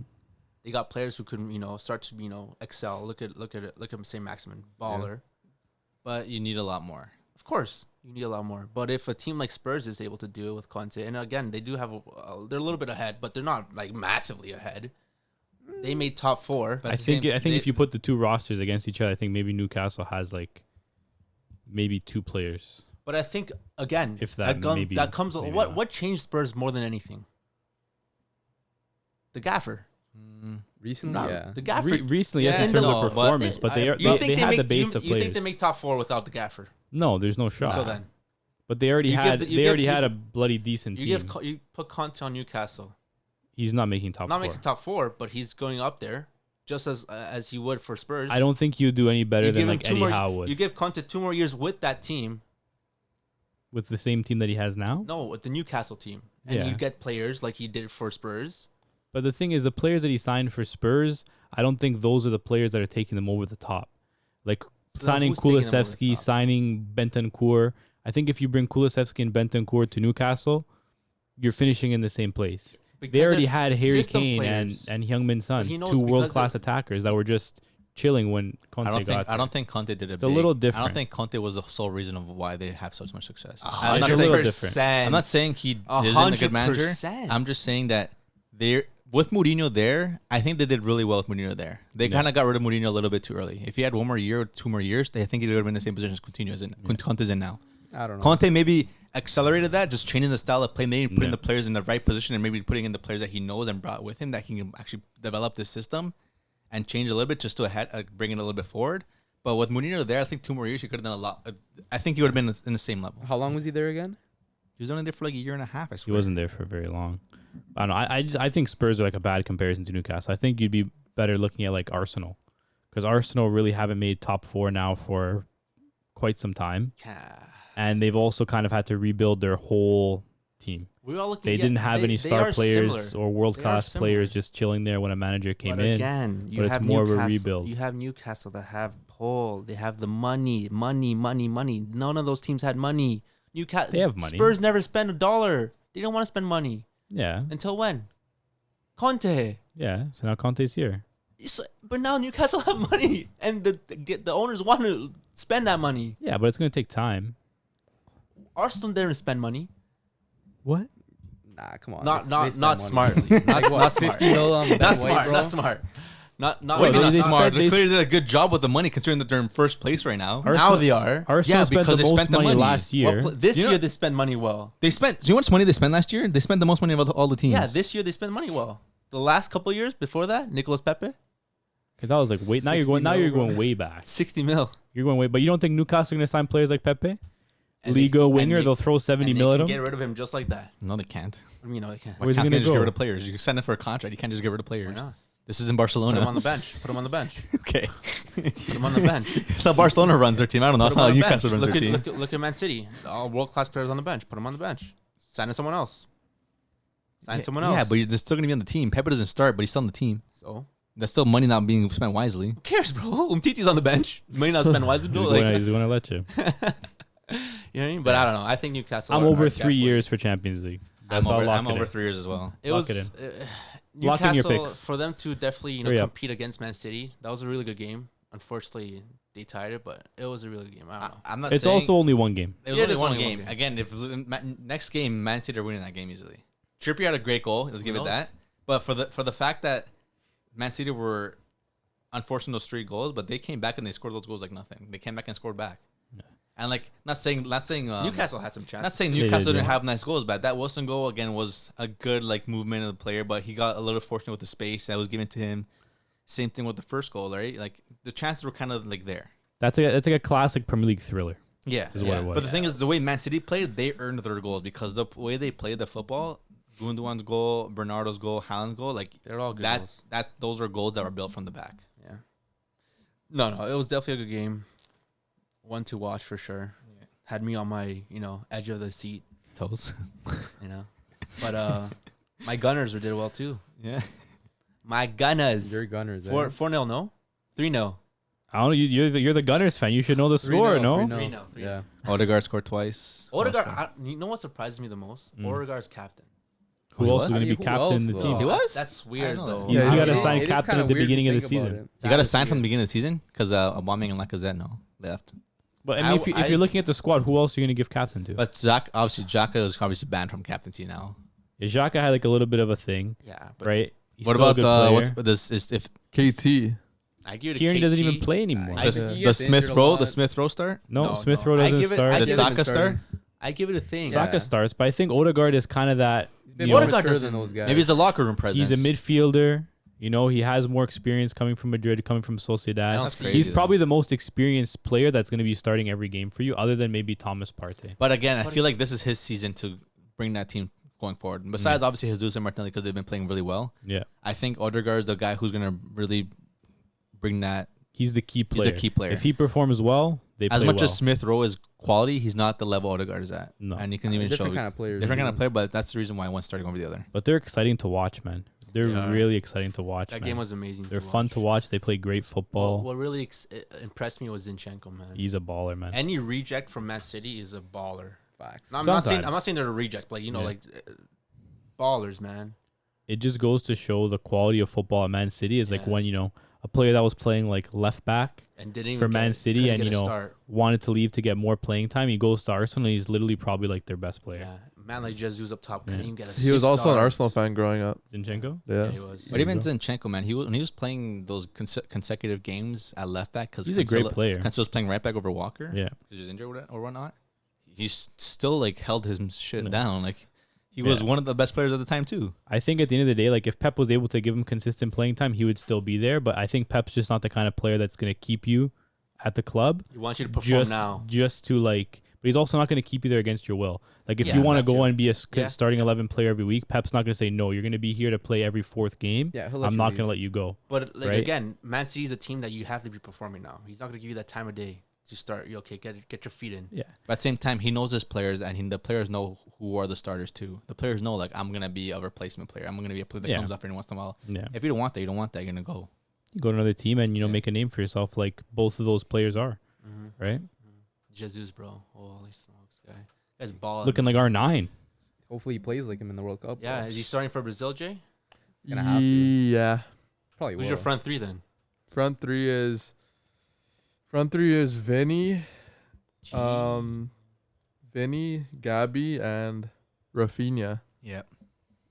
They got players who can, start to, excel. Look at St. Maximin, baller. But you need a lot more. Of course, you need a lot more. But if a team like Spurs is able to do it with Conte, and again, they do have they're a little bit ahead, but they're not like massively ahead. They made top 4. But I think if you put the two rosters against each other, I think maybe Newcastle has like maybe 2 players. But I think again, If that, maybe- that comes. maybe What not. what changed Spurs more than anything? The gaffer. Recently, Not- yeah. The gaffer. Recently, yes, Yeah, in terms no, of but performance, but they had the base of You players. think they make top 4 without the gaffer? No, there's no shot. So then But they already You had give the- you give- had a bloody decent you team. you put Conte on Newcastle. He's not making top Not 4. making top 4, but he's going up there, just as he would for Spurs. I don't think you do any better You than give him like 2 Eddie more. Howe would You give Conte 2 more years with that team. with the same team that he has now. No, with the Newcastle team, and Yeah. you get players like he did for Spurs. But the thing is, the players that he signed for Spurs, I don't think those are the players that are taking them over the top. Like So signing who's taking them over the Kulusevski, top? signing Bentancur. I think if you bring Kulusevski and Bentancur to Newcastle, you're finishing in the same place. Because They already they're had Harry system Kane players. and Heung-min Son, he knows 2 because world-class they're- attackers that were just chilling when Conte I got don't think Conte did it. It's a little I different. don't think Conte was the sole reason of why they have such much success. I'm It's not a little saying- different. I'm not saying he isn't a good manager. 100%. I'm just saying that they're with Mourinho there. I think they did really well with Mourinho there. They Yeah. kind of got rid of Mourinho a little bit too early. If he had 1 more year or 2 more years, I think he would have been in the same position as Coutinho is in. Conte's in now. I don't know. Conte maybe accelerated that, just changing the style of play, maybe putting Yeah. the players in the right position, and maybe putting in the players that he knows and brought with him that he can actually develop this system and change a little bit just to bring it a little bit forward. But with Mourinho there, I think 2 more years he could have done a lot. I think he would have been in the same level. How long was he there again? He was only there for like a year and a half. I He swear. wasn't there for very long. I don't know. I think Spurs are like a bad comparison to Newcastle. I think you'd be better looking at like Arsenal, because Arsenal really haven't made top 4 now for quite some time, and they've also kind of had to rebuild their whole team. We're all looking. They didn't have any star are players similar. or world class similar. players just chilling there when a manager came But in. again, you but it's have more of a Newcastle- rebuild. You have Newcastle that have pull. They have the money. None of those teams had money. Newcastle. They have money. Spurs never spend $1. They don't want to spend money Yeah, until when? Conte. yeah. So now Conte's here. But now Newcastle have money, and the owners want to spend that money. Yeah, but it's gonna take time. Arsenal didn't spend money. What? Nah, come on. Not They not spend not money. smartly. Like what, not smart. 50 mil on Ben Not White, smart. bro? Not smart. Not What do you Wait, mean not they smart? spent- They clearly did a good job with the money considering that they're in first place right now. now they are. Arsenal Yeah, spent because the they most spent the money money. last year. This You know- year they spend money well. They spent. Do you know how much money they spent last year? They spent the most money of all the teams. Yeah, this year they spend money well. The last couple of years before that, Nicolas Pepe, 'Cause that was like wait. Now you're 60 going. Now mil, you're bro. going way back. 60 mil. You're going way. But you don't think Newcastle are gonna sign players like Pepe? And Liga they- winger. and They'll throw 70 mil at can him. get rid of him just like that. No, they can't. What do you mean, no, they can't? Why Where's he can't gonna they just get go? rid of players? You can send them for a contract. You can't just get rid of Why players. not? This is in Put Barcelona. him on the bench. Put him on the bench. Okay. Put him on the bench. That's how Barcelona runs their team. I don't know. Put That's him how on the Newcastle bench. runs their team. Look at Man City. All world class players on the bench. Put him on the bench. Sign someone else. Sign someone else. Yeah, but they're still going to be on the team. Pepe doesn't start, but he's still on the team. so That's still money not being spent wisely. who cares, bro? Umtiti's on the bench. May not spend wisely. He's Do gonna, like, he's gonna let you. you know what I mean? But I don't know. I think Newcastle. I'm are over 3 definitely- years for Champions League. That's all. I'm Lock it over in. 3 years as well. It Lock was it Lock in your Newcastle picks. for them to definitely Hurry up. compete against Man City. That was a really good game. Unfortunately, they tied it, but it was a really good game. I don't know. I'm not It's saying also only one game. it was Yeah, only it is one only one game. game. Again, if next game Man City are winning that game easily. Trippier had a great goal. Let's give it knows? that. But for the fact that Man City were unfortunate those 3 goals, but they came back and they scored those goals like nothing. They came back and scored back. Yeah. And like, not saying Newcastle had some chances. not saying They Newcastle did, didn't yeah. have nice goals, but that Wilson goal again was a good like movement of the player, but he got a little fortunate with the space that was given to him. Same thing with the first goal, right? Like the chances were kind of like there. That's like a classic Premier League thriller. Yeah, Is what it was. But the thing is, the way Man City played, they earned their goals because the way they played the football, Gundogan's goal, Bernardo's goal, Haaland's goal, like They're all good goals. those are goals that were built from the back. Yeah. No, it was definitely a good game. One to watch for sure. Yeah. Had me on my, edge of the seat, Toes. But my Gunners did well too. Yeah. My Gunners. Your Gunners. 4-0, no? 3-0. I don't know. You're the Gunners fan. You should know the score, no? 3-0. Yeah. Odegaard scored twice. Odegaard, you know what surprises me the most? Mm. Odegaard's captain. Who he else was? is going to Who be captain else, in the though? team? He was? That's weird know though. that. You got to it- sign it is captain kinda at the weird to beginning of the think season. about it. You got to sign from the beginning of the season because Aubameyang and Lacazette left. But I mean, if you're looking at the squad, who else are you going to give captain to? But JIJK is obviously banned from captaincy now. Xhaka had like a little bit of a thing, Yeah, but right? He's What still a about good player. what's this? Is if KT. I give it to Tierney doesn't KT. even play anymore. I- does he the gets injured Smith a Rowe lot. the Smith Rowe start? No, No, Smith no. Rowe I doesn't give it- start. I Did give it Saka start? I give it a thing. Yeah. Saka starts, but I think Odegaard is kind of that. He's been you more know, Odegaard mature doesn't- than those guys. Maybe it's the locker room presence. He's a midfielder. He has more experience coming from Madrid, coming from Sociedad. That's see- crazy. He's though. probably the most experienced player that's going to be starting every game for you, other than maybe Thomas Partey. But again, I feel like this is his season to bring that team going forward. Besides, obviously, Jesus and Martinelli because they've been playing really well. Yeah, I think Odegaard is the guy who's gonna really bring that. he's the key He's player. the key player. If he performs well, they As play much well. as Smith Rowe is quality, he's not the level Odegaard is at. No. And you can even show different kind of players. different kind of dude. player, but that's the reason why one's starting over the other. But they're exciting to watch, man. They're Yeah. really exciting to watch. That man. game was amazing. They're fun to watch. They play great football. What really impressed me was Zinchenko, man. He's a baller, man. Any reject from Man City is a baller. Facts. No, I'm not Sometimes. saying they're a reject, but Yeah. ballers, man. It just goes to show the quality of football at Man City is like Yeah. when, a player that was playing like left back And didn't even for get Man it- City couldn't and, get a you know, start. wanted to leave to get more playing time. He goes to Arsenal and he's literally probably like their best player. Yeah, man, like Jesus up top couldn't Yeah. even get a. He was also an start. Arsenal fan growing up. Zinchenko? Yeah. Yeah, he was. But even Zinchenko, man, when he was playing those consecutive games at left back because He's a great player. Cancelo's playing right back over Walker. Yeah. Because he was injured or whatnot. He's still like held his shit No. down. Like he was Yeah. one of the best players at the time too. I think at the end of the day, like if Pep was able to give him consistent playing time, he would still be there. But I think Pep's just not the kind of player that's going to keep you at the club. He wants you to perform Just, now. just to like, but he's also not going to keep you there against your will. Like if Yeah, you want to that go too. and be a Yeah. starting 11 player every week, Pep's not going to say no. You're going to be here to play every fourth game. Yeah, he'll let I'm you not leave. going to let you go. But like Right? again, Man City is a team that you have to be performing now. He's not gonna give you that time of day to start. You okay? Get your feet in. Yeah. But at the same time, he knows his players, and the players know who are the starters too. The players know like I'm gonna be a replacement player. I'm gonna be a player that Yeah. comes up every once in a while. Yeah. If you don't want that, you don't want that. You're gonna go. You go to another team and Yeah. make a name for yourself, like both of those players are, Mm-hmm. right? Jesus, bro. Holy smokes, guy. Guy's balling. Looking like R9. Hopefully he plays like him in the World Cup. Yeah, is he starting for Brazil, Jay? He's gonna have to. Yeah. Probably Who's will. your front three then? Front three is Vinny, Vinny, Gabby, and Rafinha. Yep.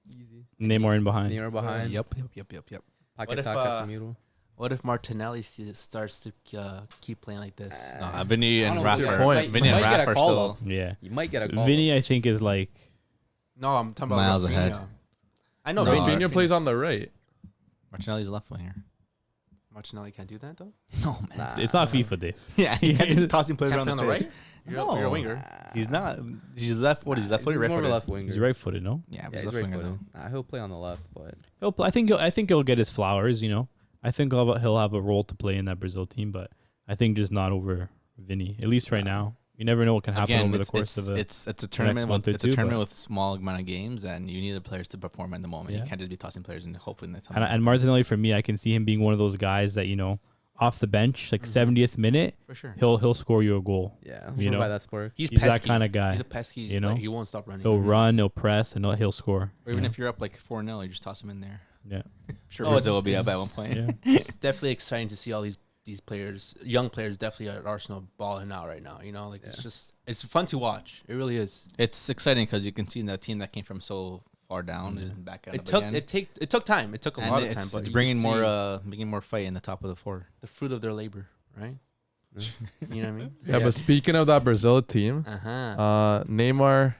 Easy. Neymar in behind. Neymar behind. Yep. What if, Paquetá, Casemiro. What if Martinelli starts to keep playing like this? Vinny I and don't know, dude. Rafa. Might- Vinny and might get a Rafa are call still. up. Yeah. You might get a call. Vinny, I think, is like No, I'm talking about Miles Rafinha. ahead. I know No, Rafinha. Rafinha plays on the right. Martinelli's a left winger. Martinelli can't do that though. No man. Nah. it's not FIFA, Dave. Yeah, he can't be tossing players Can't around play the on the pitch. right. No. You're a winger. Nah. He's not. He's left. What is he? Left footed, He's right more of a footed? left winger. He's right-footed, no? Yeah, Yeah, he's he's left right winger footed. though. Nah, he'll play on the left, but I think he'll get his flowers. I think he'll have a role to play in that Brazil team, but I think just not over Vinny. At least right now. You never know what can happen Again, over the it's, course it's, of a. it's a tournament month with or two, but- with small amount of games, and you need the players to perform at the moment. Yeah. You can't just be tossing players and hoping that. And Martinelli, for me, I can see him being one of those guys that off the bench, like Mhm. 70th minute, for sure. he'll score you a goal. yeah, You you know. by that score. He's He's that pesky. kind of guy. He's a pesky. you know? Like, he won't stop running. He'll run, he'll press, and he'll score. Or even Yeah. if you're up like 4-0, you just toss him in there. Yeah. I'm sure No, Brazil will be it's- up at one point. Yeah. It's definitely exciting to see all these players, young players, definitely at Arsenal balling out right now. It's fun to watch. It really is. It's exciting because you can see the team that came from so far down is back up It took again. it took time. It took a And lot of time, it's but you bringing can more see bringing more fight in the top of the four. the fruit of their labor, right? You know what I mean? Yeah, but speaking of that Brazil team, Neymar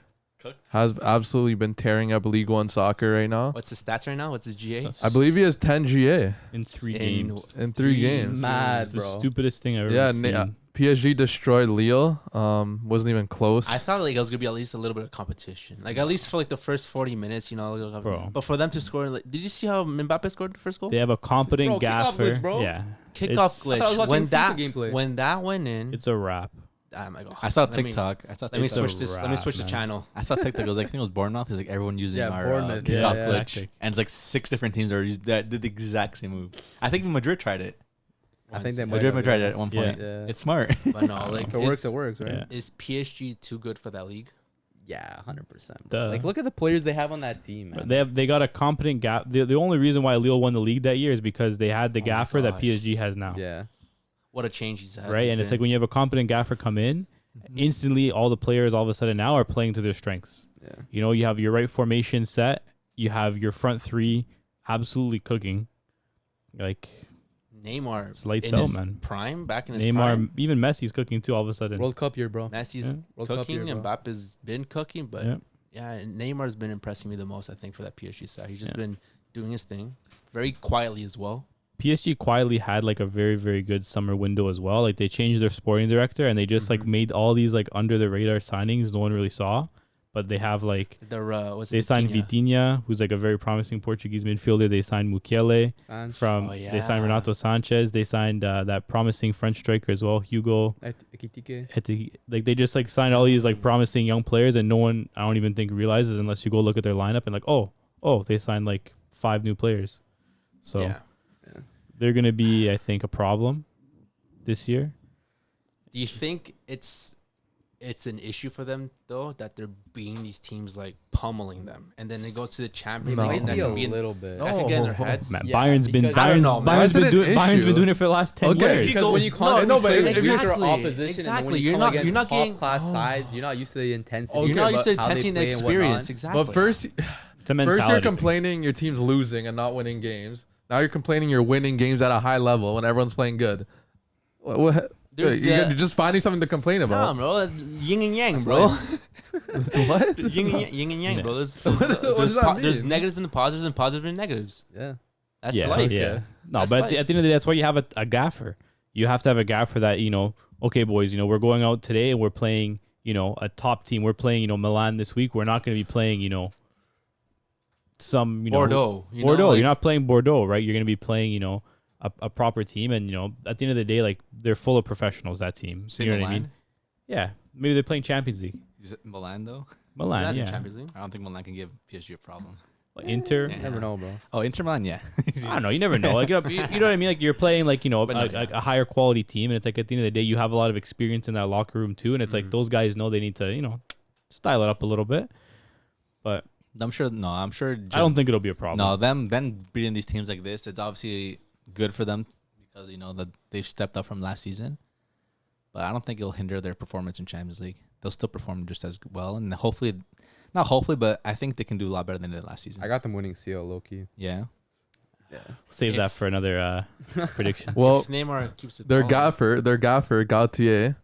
has absolutely been tearing up League One soccer right now. What's the stats right now? What's his GA? I believe he has 10 GA in 3 In- games. in 3 games. Mad, It's the bro. stupidest thing I've Yeah, ever seen. PSG destroyed Lille. Wasn't even close. I thought like it was gonna be at least a little bit of competition, like at least for like the first 40 minutes, you know. Bro. But for them to score, like, did you see how Mbappe scored the first goal? They have a competent Bro, kickoff gaffer. glitch, bro. Yeah, Kickoff It's- I was glitch. watching When FIFA that gameplay. when that went in, it's a wrap. I'm like, oh, I saw let me- TikTok. I saw Let me TikTok. switch this. Let me switch the man. channel. I saw TikTok. It was like, I think it was Bournemouth. It was like everyone using Yeah, our Bournemouth, kickoff yeah. glitch, Tactic. and it's like 6 different teams that did the exact same move. I think Madrid tried it. I think they might Madrid have, tried yeah. it at one Yeah. point. Yeah. It's smart. But no, like If it works, it works, right? Yeah. Is PSG too good for that league? Yeah, 100%. Duh. Like, look at the players they have on that team, man. They got a competent gaff. The only reason why Lille won the league that year is because they had the Oh my gaffer that gosh. PSG has now. Yeah. What a change he's had. Right, he's and it's been. like when you have a competent gaffer come in, Mm-hmm. instantly all the players all of a sudden now are playing to their strengths. Yeah. You know, you have your right formation set, you have your front three absolutely cooking. Like Neymar it's lights in out, his man. prime, back in his Neymar, prime. even Messi's cooking too all of a sudden. World Cup year, bro. Messi's Yeah. World Cup cooking, year, and bro. Mbappe's been cooking, but Yeah. yeah, Neymar's been impressing me the most, I think, for that PSG side. He's just Yeah. been doing his thing very quietly as well. PSG quietly had like a very, very good summer window as well. Like they changed their sporting director and they just like Mhm. made all these like under the radar signings no one really saw. But they have like What's they it, signed Vitinha? Vitinha, who's like a very promising Portuguese midfielder. They signed Mukiele Sanch. from Oh, they signed yeah. Renato Sanchez. They signed that promising French striker as well, Hugo. Ekitike. Like they just like signed all these like promising young players and no one I don't even think realizes unless you go look at their lineup and like oh they signed like 5 new players. So Yeah. they're gonna be I think a problem this year. Do you think it's an issue for them though that they're beating these teams like pummeling them, and then it goes to the Champions No. League and Might that be a can be little bit. that can get in their No. heads. Man, Yeah, Bayern's been because- I don't know, man. Bayern's been That's doing an Bayern's been issue. doing it for the last 10 Okay. years. Because go- when you no, constantly no, but play if against you're- your Exactly. opposition, and then Exactly. when you You're come not- against you're not getting- top-class oh. sides, you're not used to the intensity. Okay, You're not used to but how they intensity and play and whatnot. experience. Exactly. But first It's a mentality. you're complaining your team's losing and not winning games. Now you're complaining you're winning games at a high level when everyone's playing good. What? There's You're the- just finding something to complain Nah, about. bro. Yin and yang, bro. What? Yin and yang, bro. There's, What does that there's mean? negatives and positives and positives and negatives. Yeah. That's yeah, life. Yeah. No, That's but life. at the end of the day, that's why you have a gaffer. You have to have a gaffer that, you know, okay, boys, you know, we're going out today and we're playing, you know, a top team. We're playing, you know, Milan this week. We're not going to be playing, you know, some, you know, Bordeaux. You know, Bordeaux. like- You're not playing Bordeaux, right? You're going to be playing, you know, a proper team. And, you know, at the end of the day, like, they're full of professionals, that team. Say You know Milan. what I mean? Yeah. Maybe they're playing Champions League. Is it Milan though? Milan, Not in yeah. Champions League. I don't think Milan can give PSG a problem. Like Inter. Yeah. Never know, bro. Oh, Inter Milan, yeah. I don't know. You never know. Like you know what I mean. Like you're playing like you know But no, yeah. a higher quality team, and it's like at the end of the day, you have a lot of experience in that locker room too, and it's like Mhm. those guys know they need to you know style it up a little bit. But I'm sure. No, I'm sure. Just, I don't think it'll be a problem. No, them beating these teams like this, it's obviously good for them because you know that they've stepped up from last season. But I don't think it'll hinder their performance in Champions League. They'll still perform just as well, and hopefully, not hopefully, but I think they can do a lot better than they did last season. I got them winning CL low-key. Yeah. Yeah. Save If- that for another prediction. Well, If Neymar keeps it their going. gaffer, Gautier,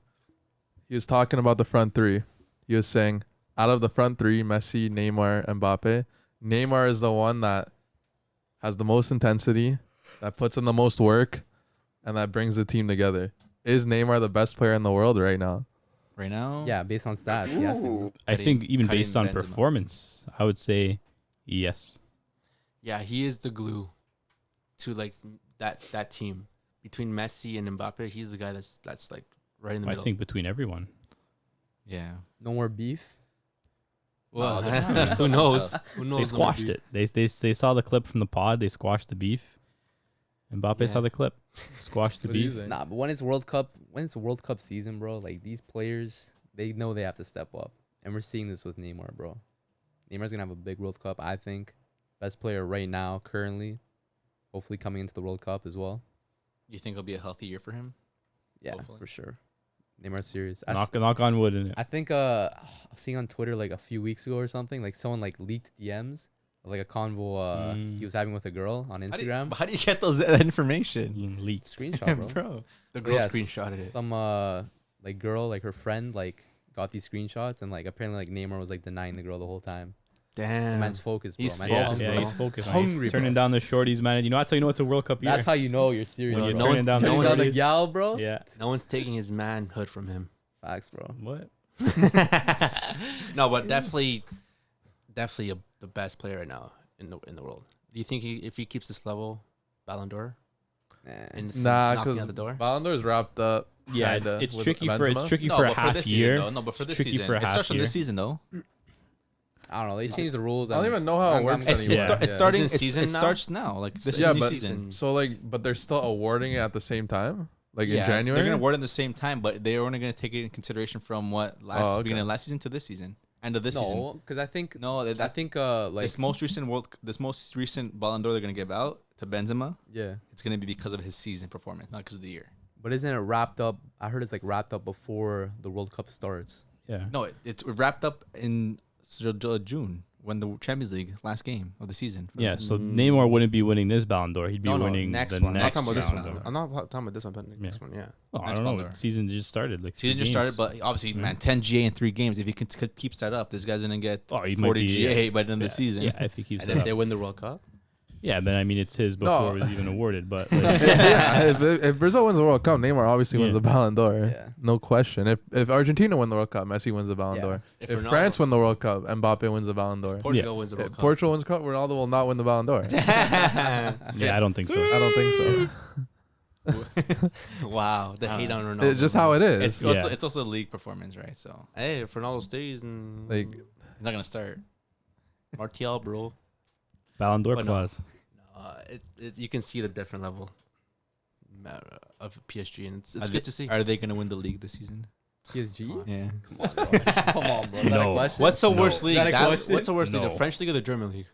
he was talking about the front three. He was saying, out of the front three, Messi, Neymar, Mbappe, Neymar is the one that has the most intensity, that puts in the most work, and that brings the team together. Is Neymar the best player in the world right now? Right now. Yeah, based on stats. He has to be. I think even Karim based on Benzema. performance, I would say yes. Yeah, he is the glue to like that team between Messi and Mbappe. He's the guy that's like right in the I middle. think between everyone. Yeah. No more beef. Well, No, there's not. who knows? Who knows? They squashed it. They saw the clip from the pod. They squashed the beef. Mbappe Yeah. saw the clip. Squashed the What do you beef. think? Nah, but when it's a World Cup season, bro, like these players, they know they have to step up. And we're seeing this with Neymar, bro. Neymar's gonna have a big World Cup, I think. Best player right now, currently. Hopefully coming into the World Cup as well. You think it'll be a healthy year for him? Yeah, Hopefully. for sure. Neymar's serious. Knock on wood in it. I think I was seeing on Twitter like a few weeks ago or something, like someone like leaked DMs like a convo he was having with a girl on Instagram. How do you get those that information? Being leaked. Screenshot, bro. Bro. The So, girl yeah, screenshotted it. Some like girl, like her friend, like got these screenshots, and like apparently like Neymar was like denying the girl the whole time. The Damn. man's focused, bro. He's Man's Yeah, focused, hungry. yeah, bro. he's focused. Hungry, He's bro. turning down the shorties, man. You know, that's how you know it's a World Cup year. That's how you know you're serious. When you're bro. turning down the no one- Turning down the shorties. gal, bro. Yeah. No one's taking his manhood from him. Facts, bro. What? No, but definitely the best player right now in the world. Do you think if he keeps this level, Ballon d'Or? And it's Nah, knocking because at the door. Ballon d'Or is wrapped up. Yeah, kinda, it's with tricky for No, a but for half this year. season, though. No, but for It's this tricky season. for a It half starts from year. this season, though. I don't know. They changed the rules. I don't even know how it works It's, anymore. it's Yeah. starting. Isn't it season It now? starts now. Like this Yeah, is the but season. so like, but they're still awarding it at the same time, like in Yeah, January. they're gonna award it at the same time, but they're only gonna take it in consideration from what Oh, okay. beginning of last season to this season, end of this season. No, because I think No, I think like this most recent Ballon d'Or they're gonna give out to Benzema. yeah. It's gonna be because of his season performance, not because of the year. But isn't it wrapped up? I heard it's like wrapped up before the World Cup starts. Yeah. No, it's wrapped up in June when the Champions League last game of the season. Yeah. So Neymar wouldn't be winning this Ballon d'Or. He'd be No, winning next the one. I'm not next talking about this Ballon one. d'Or. I'm not talking about this one, but next one, yeah. Well, I Next don't know. Ballon d'Or. Season just started. Like Season just started, but obviously, man, 10 GA in 3 games. If he keeps that up, this guy's gonna get Oh, he might 40 be, GA by the end of the season. Yeah, if he keeps And it if up. they win the World Cup, Yeah, but I mean, it's his before it was even awarded. But like, yeah, if Brazil wins the World Cup, Neymar obviously wins Yeah. the Ballon d'Or. Yeah. No question. If Argentina win the World Cup, Messi wins the Ballon Yeah. d'Or. If If Ronaldo- France win the World Cup, Mbappe wins the Ballon d'Or. Portugal wins the World If Cup. Portugal wins the Cup, Ronaldo will not win the Ballon d'Or. yeah, I don't think so. I don't think so. Wow, the hate on Ronaldo. It's just how it is. It's, Yeah. it's also a league performance, right? So Hey, if Ronaldo stays and Like, he's not gonna start. Martial, bro, Ballon d'Or But no. clause. you can see the different level of PSG, and it's Are good they- to see. Are they gonna win the league this season? PSG. Yeah. Come on, bro. Come on, bro. Is that a No. question? What's the No. worst Is league? that a question? What's the worst league? The No. French league or the German league?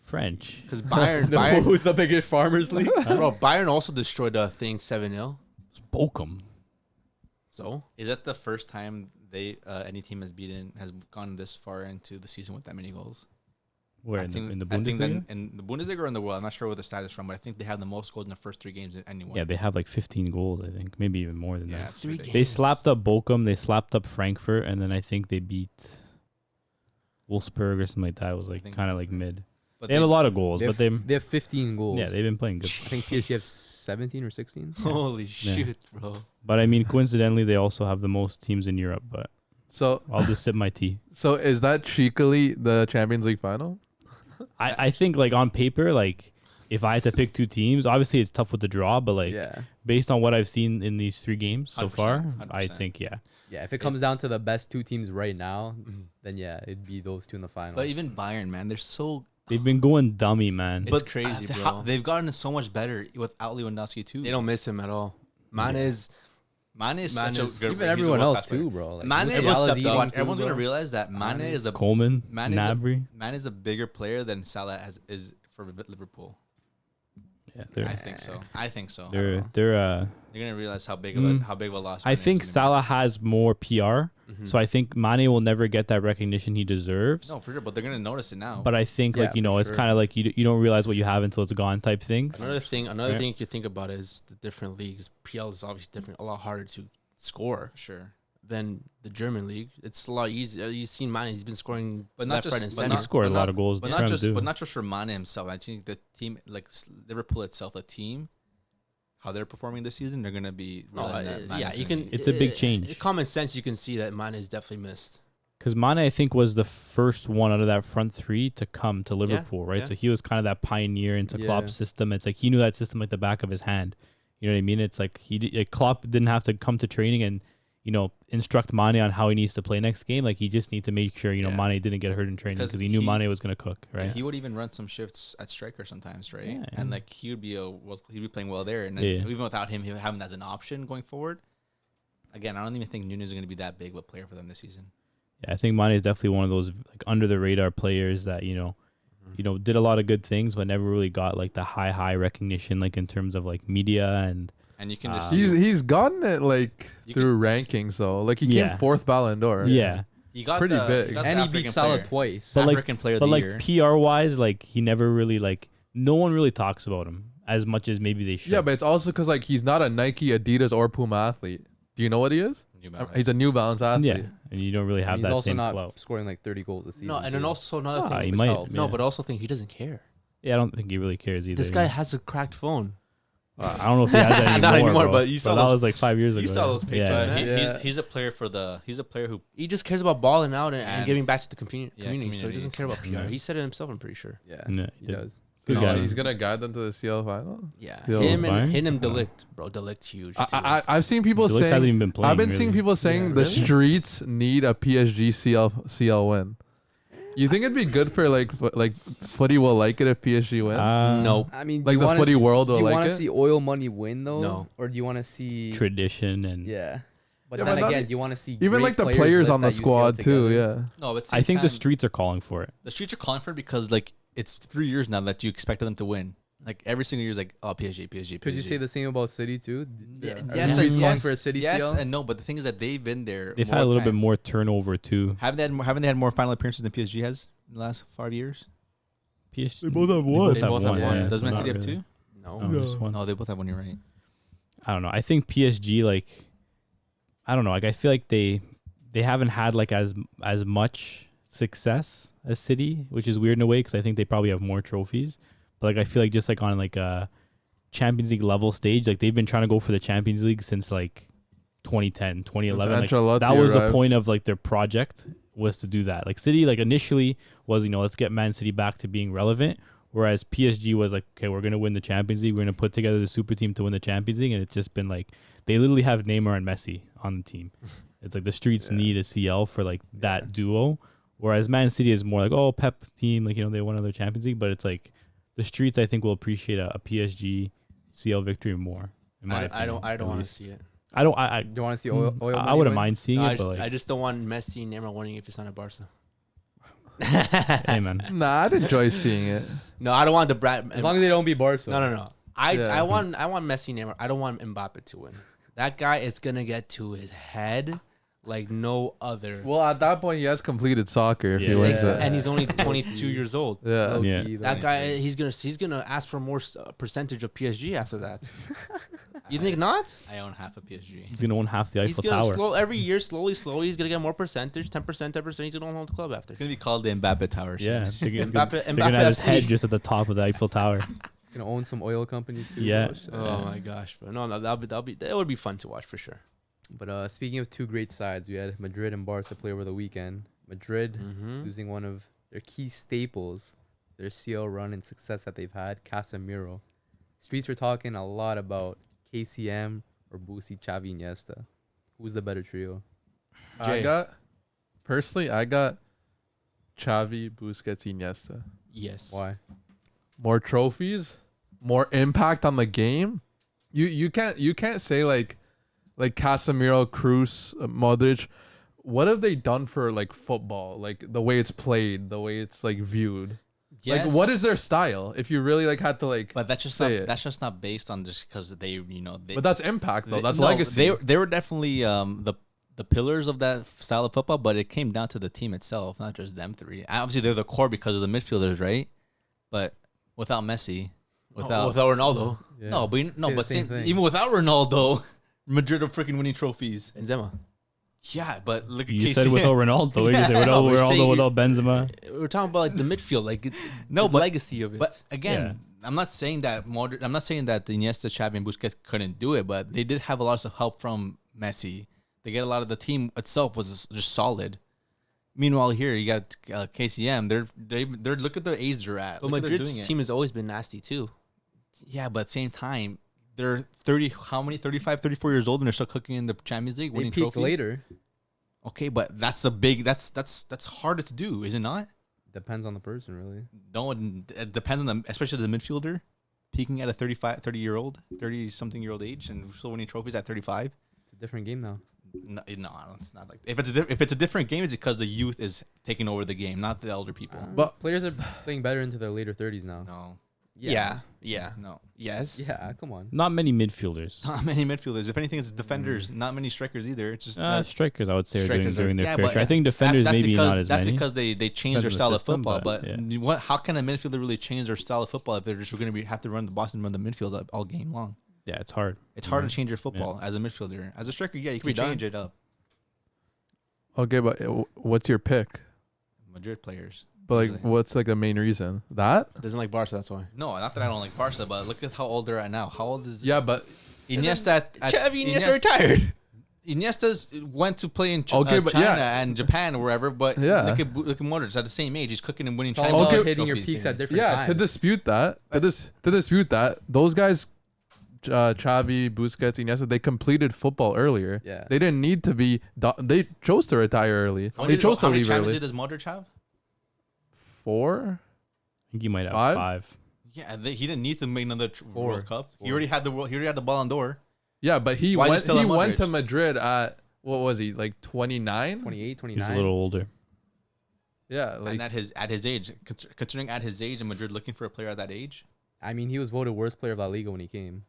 French. Because Bayern, Who's the biggest farmers league? bro, Bayern also destroyed the thing 7-0. Spoke 'em. So Is that the first time any team has gone this far into the season with that many goals? Where I in think the I think Bundesliga? that in the Bundesliga or in the world, I'm not sure what the status from, but I think they have the most goals in the first 3 games than anyone. Yeah, they have like 15 goals. I think maybe even more than Yeah, that. it's 3 ridiculous. They slapped up Bochum. They slapped up Frankfurt, and then I think they beat Wolfsburg or something like that. It was like think- kind of like mid. But They have a lot of goals, They but have 15 goals. yeah, they've been playing good. I think PSG have 17 or 16. holy Yeah. shit, bro. But I mean, coincidentally, they also have the most teams in Europe. But so I'll just sip my tea. is that cheekily the Champions League final? I think like on paper, like if I had to pick 2 teams, obviously it's tough with the draw, but like Yeah. based on what I've seen in these 3 games so 100%, far, I 100%. think yeah. Yeah, if it comes down to the best 2 teams right now, then yeah, it'd be those 2 in the final. But even Bayern, man, they're so. They've been going dummy, man. It's crazy, bro. They've gotten so much better without Lewandowski too. They don't miss him at all. Mane is Mane is Mane such a is- good. even he's a everyone world-class else player. too, bro. Like, Mane, Musiala's eating too, everyone's gonna bro. realize that Mane is a Coleman, Mane is a- Gnabry. Mane is a bigger player than Salah is for Liverpool. Yeah, I think so. I think so. they're You're gonna realize how big of a loss. I Mane think is gonna Salah has more PR, so I think Mane will never get that recognition he deserves. be. No, for sure, but they're gonna notice it now. But I think Yeah, like you know, for it's sure. kind of like you don't realize what you have until it's gone type thing. another thing. Another Right. thing you think about is the different leagues. PL is obviously different, a lot harder to score sure, than the German league. It's a lot easier. You've seen Mane; he's been scoring but not left, just right, and but center. He not- scored a but lot not- of goals. But Prem not just too. but not just for Mane himself. I think the team, like Liverpool itself, the team, how they're performing this season, they're gonna be. No, realizing that Mane's yeah, you gonna can. be- It's a big change. Common sense, you can see that Mane is definitely missed. Because Mane, I think, was the first one out of that front 3 to come to Liverpool, right? yeah. So he was kind of that pioneer into Klopp's system. It's like he knew that system like the back of his hand. You know what I mean? It's like Klopp didn't have to come to training and instruct Mane on how he needs to play next game. Like he just need to make sure Yeah. Mane didn't get hurt in training because he knew Mane was gonna cook, right? He would even run some shifts at striker sometimes, right? Yeah, And yeah. like he'd be playing well there, and then Yeah. even without him having that as an option going forward. Again, I don't even think Nunes is going to be that big of a player for them this season. Yeah, I think Mane is definitely one of those like under the radar players that did a lot of good things, but never really got like the high recognition, like in terms of like media and And you can just Um, He's gotten it like You through rankings though. Like he came Yeah. 4th Ballon d'Or. yeah. He got Pretty big. He got And the he beat African Salah player. twice. But, like- African player of But the like year. PR wise, like he never really like no one really talks about him as much as maybe they should. Yeah, but it's also because like he's not a Nike, Adidas, or Puma athlete. Do you know what he is? New Balance. He's a New Balance athlete. yeah, and you don't really have he's that also same not clout. scoring like 30 goals a season. No, and then too. also another Ah, thing. he which might, helps. No, yeah. but I also think he doesn't care. Yeah, I don't think he really cares either. This guy has a cracked phone. I don't know if he has that anymore. Not anymore, bro. but you saw that those- was like 5 years ago. you saw those pictures, Yeah. man. Yeah. He's a player for the. He's a player who. He just cares about balling out and And- giving back to the community. Yeah, So he communities. doesn't care about PR. Yeah. He said it himself. I'm pretty sure. Yeah, Yeah, he yeah. does. Good No, guy. he's gonna guide them to the CL final. Yeah, Still him fine. and Delict, bro. Delict huge. Too. I've seen people Delict hasn't saying. even been playing. I've been seeing really. people saying Yeah, the really? streets need a PSG CL win. You think it'd be good for like footy will like it if PSG win? Nope. I mean, do like you the wanna, footy world do will you like want it. to see oil money win though? No. Or do you want to see? tradition and Yeah. But Yeah, then but not- again, do you want to see Even great like the players lift on the that UCL squad too. together? Yeah. No, but I think the streets are calling for it. the streets are calling for it because like it's 3 years now that you expected them to win. Like every single year is like, oh, PSG. Could you say the same about City too? Yeah, Are yes, Ruiz and calling yes, for a City yes, CL? and no. But the thing is that they've been there. They've more had a little bit time. more turnover too. Haven't they had more final appearances than PSG has in the last 5 years? PSG, They both have they one. They both have one. yeah, Does so Man not City have really. two? No. No, just one. No, they both have one. You're right. I don't know. I think PSG like I don't know. Like I feel like they haven't had like as much success as City, which is weird in a way because I think they probably have more trophies. But like I feel like just like on like a Champions League level stage, like they've been trying to go for the Champions League since like 2010, 2011. Like, Ancelotti that was the arrived. point of like their project was to do that. Like City like initially was, you know, let's get Man City back to being relevant. Whereas PSG was like, okay, we're going to win the Champions League. We're going to put together the super team to win the Champions League. And it's just been like, they literally have Neymar and Messi on the team. It's like the streets need a CL for like that duo. Whereas Man City is more like, oh, Pep's team, like, you know, they won another Champions League. But it's like the streets, I think, will appreciate a PSG CL victory more. In my I don't opinion, at want to least. see it. I don't. I Do you want to see oil money I wouldn't win? mind seeing No, it, but I like, just don't want Messi and Neymar winning if it's not at Barca. hey man, Nah, I'd enjoy seeing it. No, I don't want the Brad. As long as they don't beat Barca. No. I Yeah. want Messi and Neymar. I don't want Mbappe to win. That guy is gonna get to his head like no other. Well, at that point, he has completed soccer if he Yeah. wins Ex- it. and he's only 22 years old. Yeah. Low Yeah. key, That though. guy, he's gonna ask for more percentage of PSG after that. You think not? I own half of PSG. he's gonna own half the He's Eiffel gonna Tower. every year, slowly. He's gonna get more percentage, 10%, 10%. He's gonna own the club after. It's gonna be called the Mbappe Tower. Yeah, soon. they're Mbappe gonna have his FC. head just at the top of the Eiffel Tower. Gonna own some oil companies too. Yeah. bro. Shit. Oh my gosh, bro! No, that would be fun to watch for sure. But speaking of two great sides, we had Madrid and Barca play over the weekend. Madrid Mm-hmm. losing one of their key staples, their CL run and success that they've had, Casemiro. Streets were talking a lot about KCM or Busi, Xavi, Iniesta. Who's the better trio? Jay. I got Xavi, Busquets, Iniesta. Yes. Why? More trophies, more impact on the game. You can't say like Casemiro, Cruz, Modric. What have they done for like football? Like the way it's played, the way it's like viewed. Like what is their style? If you really like had to like, But that's just Say not. it. That's just not based on just because they, they. but that's impact though. they- That's no, legacy. They were definitely the pillars of that style of football, but it came down to the team itself, not just them three. Obviously, they're the core because of the midfielders, right? But without Messi, Without Ronaldo, Yeah. no, but Say the same thing. even without Ronaldo, Madrid are freaking winning trophies. Benzema. Yeah, but look at You KCM. said without Ronaldo. You said without No, we're saying- Ronaldo, without Benzema. We're talking about like the midfield, like No, the but- legacy of it. But again, I'm not saying that I'm not saying that Iniesta, Xavi, and Busquets couldn't do it, but they did have a lot of help from Messi. They get a lot of the team itself was just solid. Meanwhile, here you got KCM. They're look at the age they're at. But Look at they're Madrid's doing it. team has always been nasty too. Yeah, but at the same time, they're 30. How many? 35, 34 years old, and they're still cooking in the Champions League, They winning peaked trophies. later. Okay, but that's a big. That's harder to do, is it not? Depends on the person, really. No, it depends on them, especially the midfielder, peaking at a 30-something-year-old age and still winning trophies at 35. It's a different game now. No, it's not like if it's a different game, it's because the youth is taking over the game, not the elder people. But- Players are playing better into their later 30s now. No, Yeah. Yeah. No. Yes. Yeah, come on. Not many midfielders. Not many midfielders. If anything, it's defenders. Not many strikers either. It's just Strikers, I would say, are Strikers doing their yeah, fair but share. I think defenders that's maybe because, not as that's many. because they changed their Depends on style the of system, football. but, But how can a midfielder really change their style of football if they're just going to have to run the Boston run the midfield all game long? Yeah, it's hard. It's hard to change your football as a midfielder. As a striker, yeah, you can change it up. Okay, but what's your pick? Madrid players. But like, Usually. what's like the main reason? That? Doesn't like Barca. That's why. No, not that I don't like Barca, but look at how old they're at now. How old is Yeah, but Iniesta? Iniesta retired. Iniesta went to play in Okay, but China yeah. and Japan or wherever. But Yeah. look at Modric at the same age. He's cooking and winning It's all China. about Okay. hitting your trophies. peaks at different yeah, times. to dispute that, to dispute that, those guys, Xavi, Busquets, Iniesta, they completed football earlier. Yeah. They didn't need to be. They chose to retire early. They chose to How many leave Champions early. League does Modric have? 4. I think you might have 5? 5. Yeah, he didn't need to make another Four. World Cup. He already had the Ballon d'Or. Yeah, but he Why is he went. still He at went to Modric? Madrid at what was he like 29? 28, He's 29. a little older. Yeah, like And at his age, considering at his age and Madrid looking for a player at that age. I mean, he was voted worst player of La Liga when he came.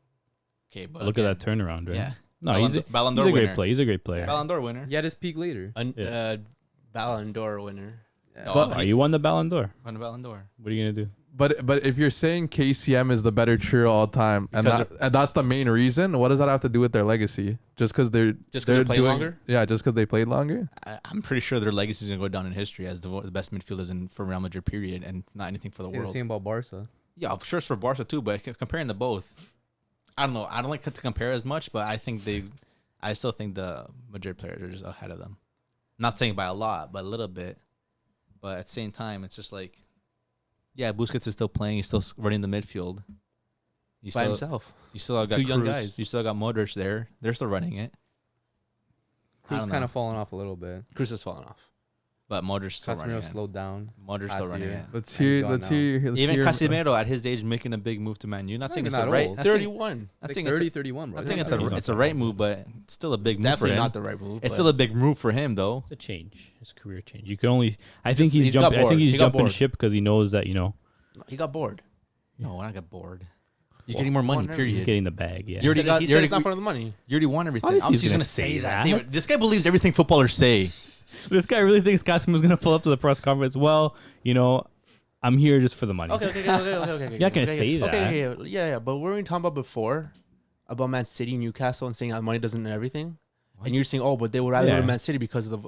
Okay, but Look at that turnaround, right? Yeah. No, he's a Ballon great d'Or winner. player. He's a great player. Ballon d'Or winner. He had his peak later. Yeah. Ballon d'Or winner. Yeah. Oh, Oh, you won the Ballon d'Or. Won the Ballon d'Or. What are you gonna do? But if you're saying KCM is the better trio all time, and that's the main reason, what does that have to do with their legacy? Just because they're played doing, longer? Yeah, just because they played longer. I'm pretty sure their legacy is gonna go down in history as the best midfielders for Real Madrid. Period, and not anything for the Say the world. same about Barca. Yeah, I'm sure it's for Barca too, but comparing the both, I don't know. I don't like to compare as much, but I still think the Madrid players are just ahead of them. Not saying by a lot, but a little bit. But at the same time, it's just like, yeah, Busquets is still playing. He's still running the midfield. You By still, himself. You still got Two young Kroos, guys. You still got Modric there. They're still running it. I Cruz don't kind know. of fallen off a little bit. Cruz has fallen off. But Modric's still running Casemiro it. slowed down. Modric's last still running year. it. Let's And he's hear. gone Let's now. hear. Let's Even hear. Casemiro at his age making a big move to Man U. Not Not saying even it's the that right. old. Not saying- 31. I Like think 30, it's 31, bro. I think Yeah, he's it's a not right that move, but it's still a big It's move for definitely him. not the right move. It's but still a big move for him, though. It's a change. His career change. You can only. I think he's he's got jumping. I bored. think he's He got jumping bored. ship because he knows that he got bored. No, when I got bored. You're getting more money, Whatever. period. he's getting the bag. Yeah. You already got. He you said already, it's not for the money. you already won everything. Obviously Obviously, he's he's gonna gonna say say that. that. Dude, this guy believes everything footballers say. This guy really thinks Casimir's gonna pull up to the press conference. Well, I'm here just for the money. Okay. You're not gonna say that. Okay. Yeah. But weren't we talking about before about Man City, Newcastle, and saying how money doesn't know everything? And you're saying, but they would rather go Yeah. to Man City because of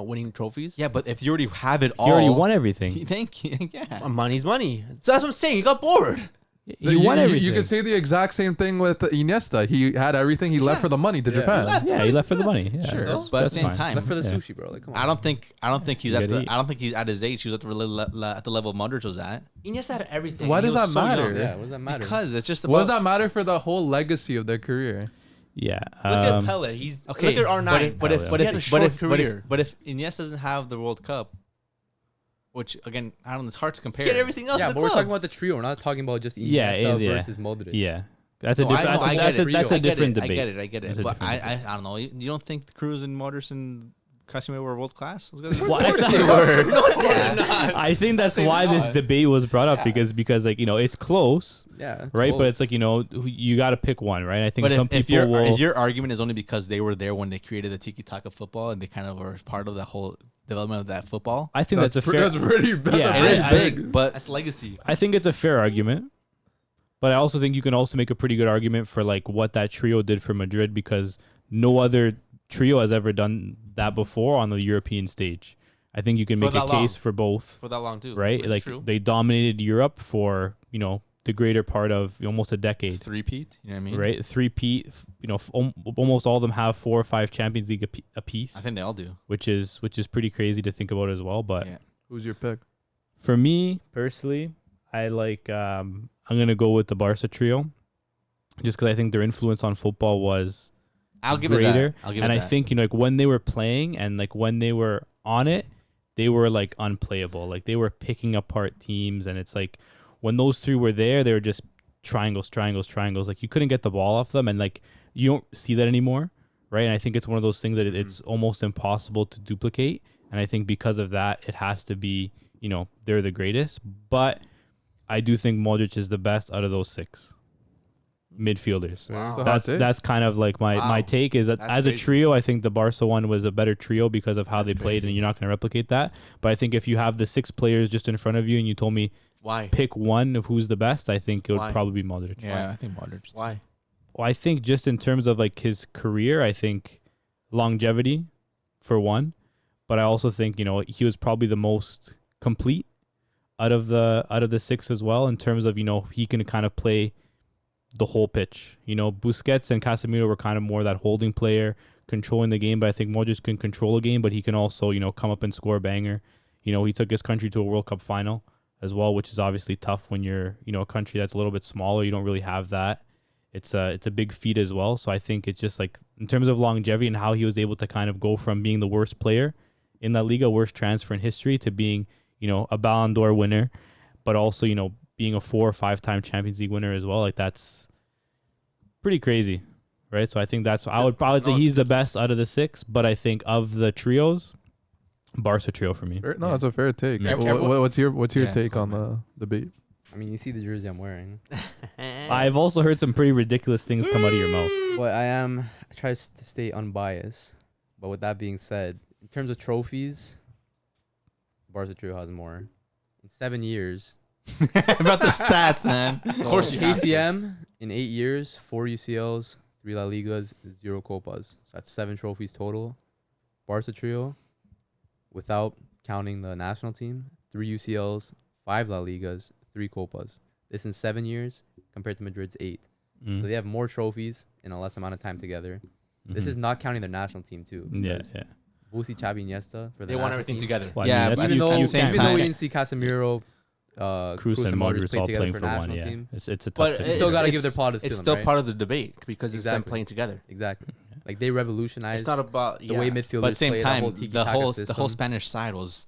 winning trophies. Yeah, but if you already have it all, He already won everything. Thank you. Yeah. Money's money. So that's what I'm saying. He got bored. He won everything. You could say the exact same thing with Iniesta. He had everything. He left for the money to Japan. Yeah, he left for the money. Yeah, Sure, that's- but at the that's same fine. time, Left for the Yeah. sushi, bro. Like, come on. I don't think he's You at gotta the. eat. I don't think he's at his age. He was at the level of Modric was at. Iniesta had everything. Why He does was that so matter? young. Yeah, what does that matter? Because it's just about. What does that matter for the whole legacy of their career? Yeah. Look at Pele. Look at R9. But He if short career. Iniesta doesn't have the World Cup, which again I don't know, it's hard to compare. Get everything else Yeah, in the but we're club. talking about the trio. We're not talking about just Iniesta Yeah, yeah. versus Modric. Yeah. That's a No, different. I know, I That's get a it. that's a I get different it, debate. I get That's it. a But different I don't know. You don't think Cruz and Modric and Casemiro were world class? Well, they were. I think that's why this debate was brought up because it's close, Yeah. it's right? both. But it's like you got to pick one, right? I think But some if people will. your argument is only because they were there when they created the tiki taka football and they kind of were part of the whole development of that football, I think that's a fair. That's pretty bad. Yeah, it is I- big. But That's legacy. I think it's a fair argument, but I also think you can also make a pretty good argument for like what that trio did for Madrid because no other trio has ever done that before on the European stage. I think you can For make a that case long. for both, For that long, too. right? Which is Like true. they dominated Europe for the greater part of almost a decade, three-peat, you know what I mean? right? Three-peat. Almost all of them have 4 or 5 Champions League apiece, I think they all do. which is pretty crazy to think about as well. But Yeah. Who's your pick? for me personally, I like I'm gonna go with the Barca trio, just because I think their influence on football was I'll give greater. it that. I'll give and it I that. think like when they were playing and like when they were on it, they were like unplayable. Like they were picking apart teams, and it's like when those three were there, they were just triangles. Like you couldn't get the ball off them, and like you don't see that anymore, right? And I think it's one of those things that it's almost impossible to duplicate. And I think because of that, it has to be they're the greatest. But I do think Modric is the best out of those 6 midfielders. Wow. That's kind of like my take is that That's as a crazy. trio, I think the Barca one was a better trio because of how That's they played, crazy. and you're not going to replicate that. But I think if you have the 6 players just in front of you and you told me Why? pick one of who's the best, I think it would Why? probably be Modric. Yeah, I think Modric. Why? Well, I think just in terms of like his career, I think longevity for one, but I also think, you know, he was probably the most complete out of the 6 as well in terms of, you know, he can kind of play the whole pitch. You know, Busquets and Casemiro were kind of more that holding player, controlling the game, but I think Modric can control a game, but he can also, you know, come up and score a banger. You know, he took his country to a World Cup final as well, which is obviously tough when you're, you know, a country that's a little bit smaller. You don't really have that. It's a big feat as well. So I think it's just like in terms of longevity and how he was able to kind of go from being the worst player in La Liga, worst transfer in history, to being, you know, a Ballon d'Or winner, but also, you know, being a 4 or 5-time Champions League winner as well. Like that's pretty crazy, right? So I think that's I would probably say he's the best out of the 6, but I think of the trios, Barca trio for me. No, that's a fair take. Yeah. What's your Yeah. take on the debate? I mean, you see the jersey I'm wearing. I've also heard some pretty ridiculous things come out of your mouth. But I try to stay unbiased. But with that being said, in terms of trophies, Barca trio has more. In 7 years, About the stats, man. Of course you have to. KCM in 8 years, 4 UCLs, 3 La Ligas, 0 Copas. So that's 7 trophies total. Barca trio, without counting the national team, 3 UCLs, 5 La Ligas, 3 Copas. This in 7 years compared to Madrid's 8. Mm. So they have more trophies in a less amount of time together. This Mhm. is not counting their national team too. yeah, because yeah. Busi, Xavi, Iniesta for the They want national everything team. together. Well, Yeah, I but mean, Even that's- though, you can't even though we count- didn't see Casemiro, Cruz and Modric play all together playing for for one. national Yeah, team. it's a tough. But decision. You still gotta give it's- their plaudits to It's them, still right? part of the debate because it's them Exactly. playing together. Exactly. Like they revolutionized It's not about the way midfielders But at the same play, time, the whole the whole system. Spanish side was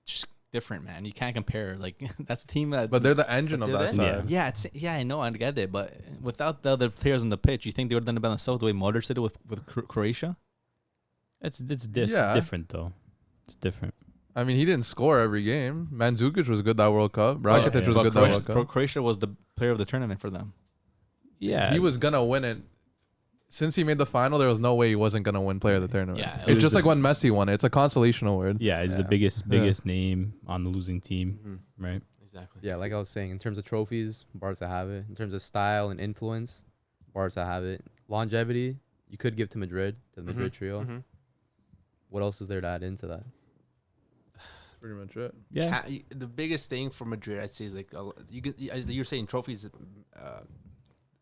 just different, man. You can't compare. Like that's a team that. But they're the engine of But that do they? side. yeah, I know, I get it. But without the other players on the pitch, you think they would have done it by themselves the way Modric did it with Croatia? It's Yeah. different though. It's different. I mean, he didn't score every game. Mandzukic was good that World Cup. Rakitic yeah. was But good that World Cup. Croatia was the player of the tournament for them. Yeah, He was gonna win it. Since he made the final, there was no way he wasn't gonna win Player of the Tournament. Yeah, it It's was just the- like when Messi won it. It's a consolation award. Yeah, it's the Yeah. biggest name on the losing team, Mm-hmm. right? Exactly. Yeah, like I was saying, in terms of trophies, Barca have it. In terms of style and influence, Barca have it. Longevity, you could give to Madrid, to the Madrid trio. Mhm. What else is there to add into that? Pretty much it. Yeah, The biggest thing for Madrid, I'd say, is like you're saying trophies.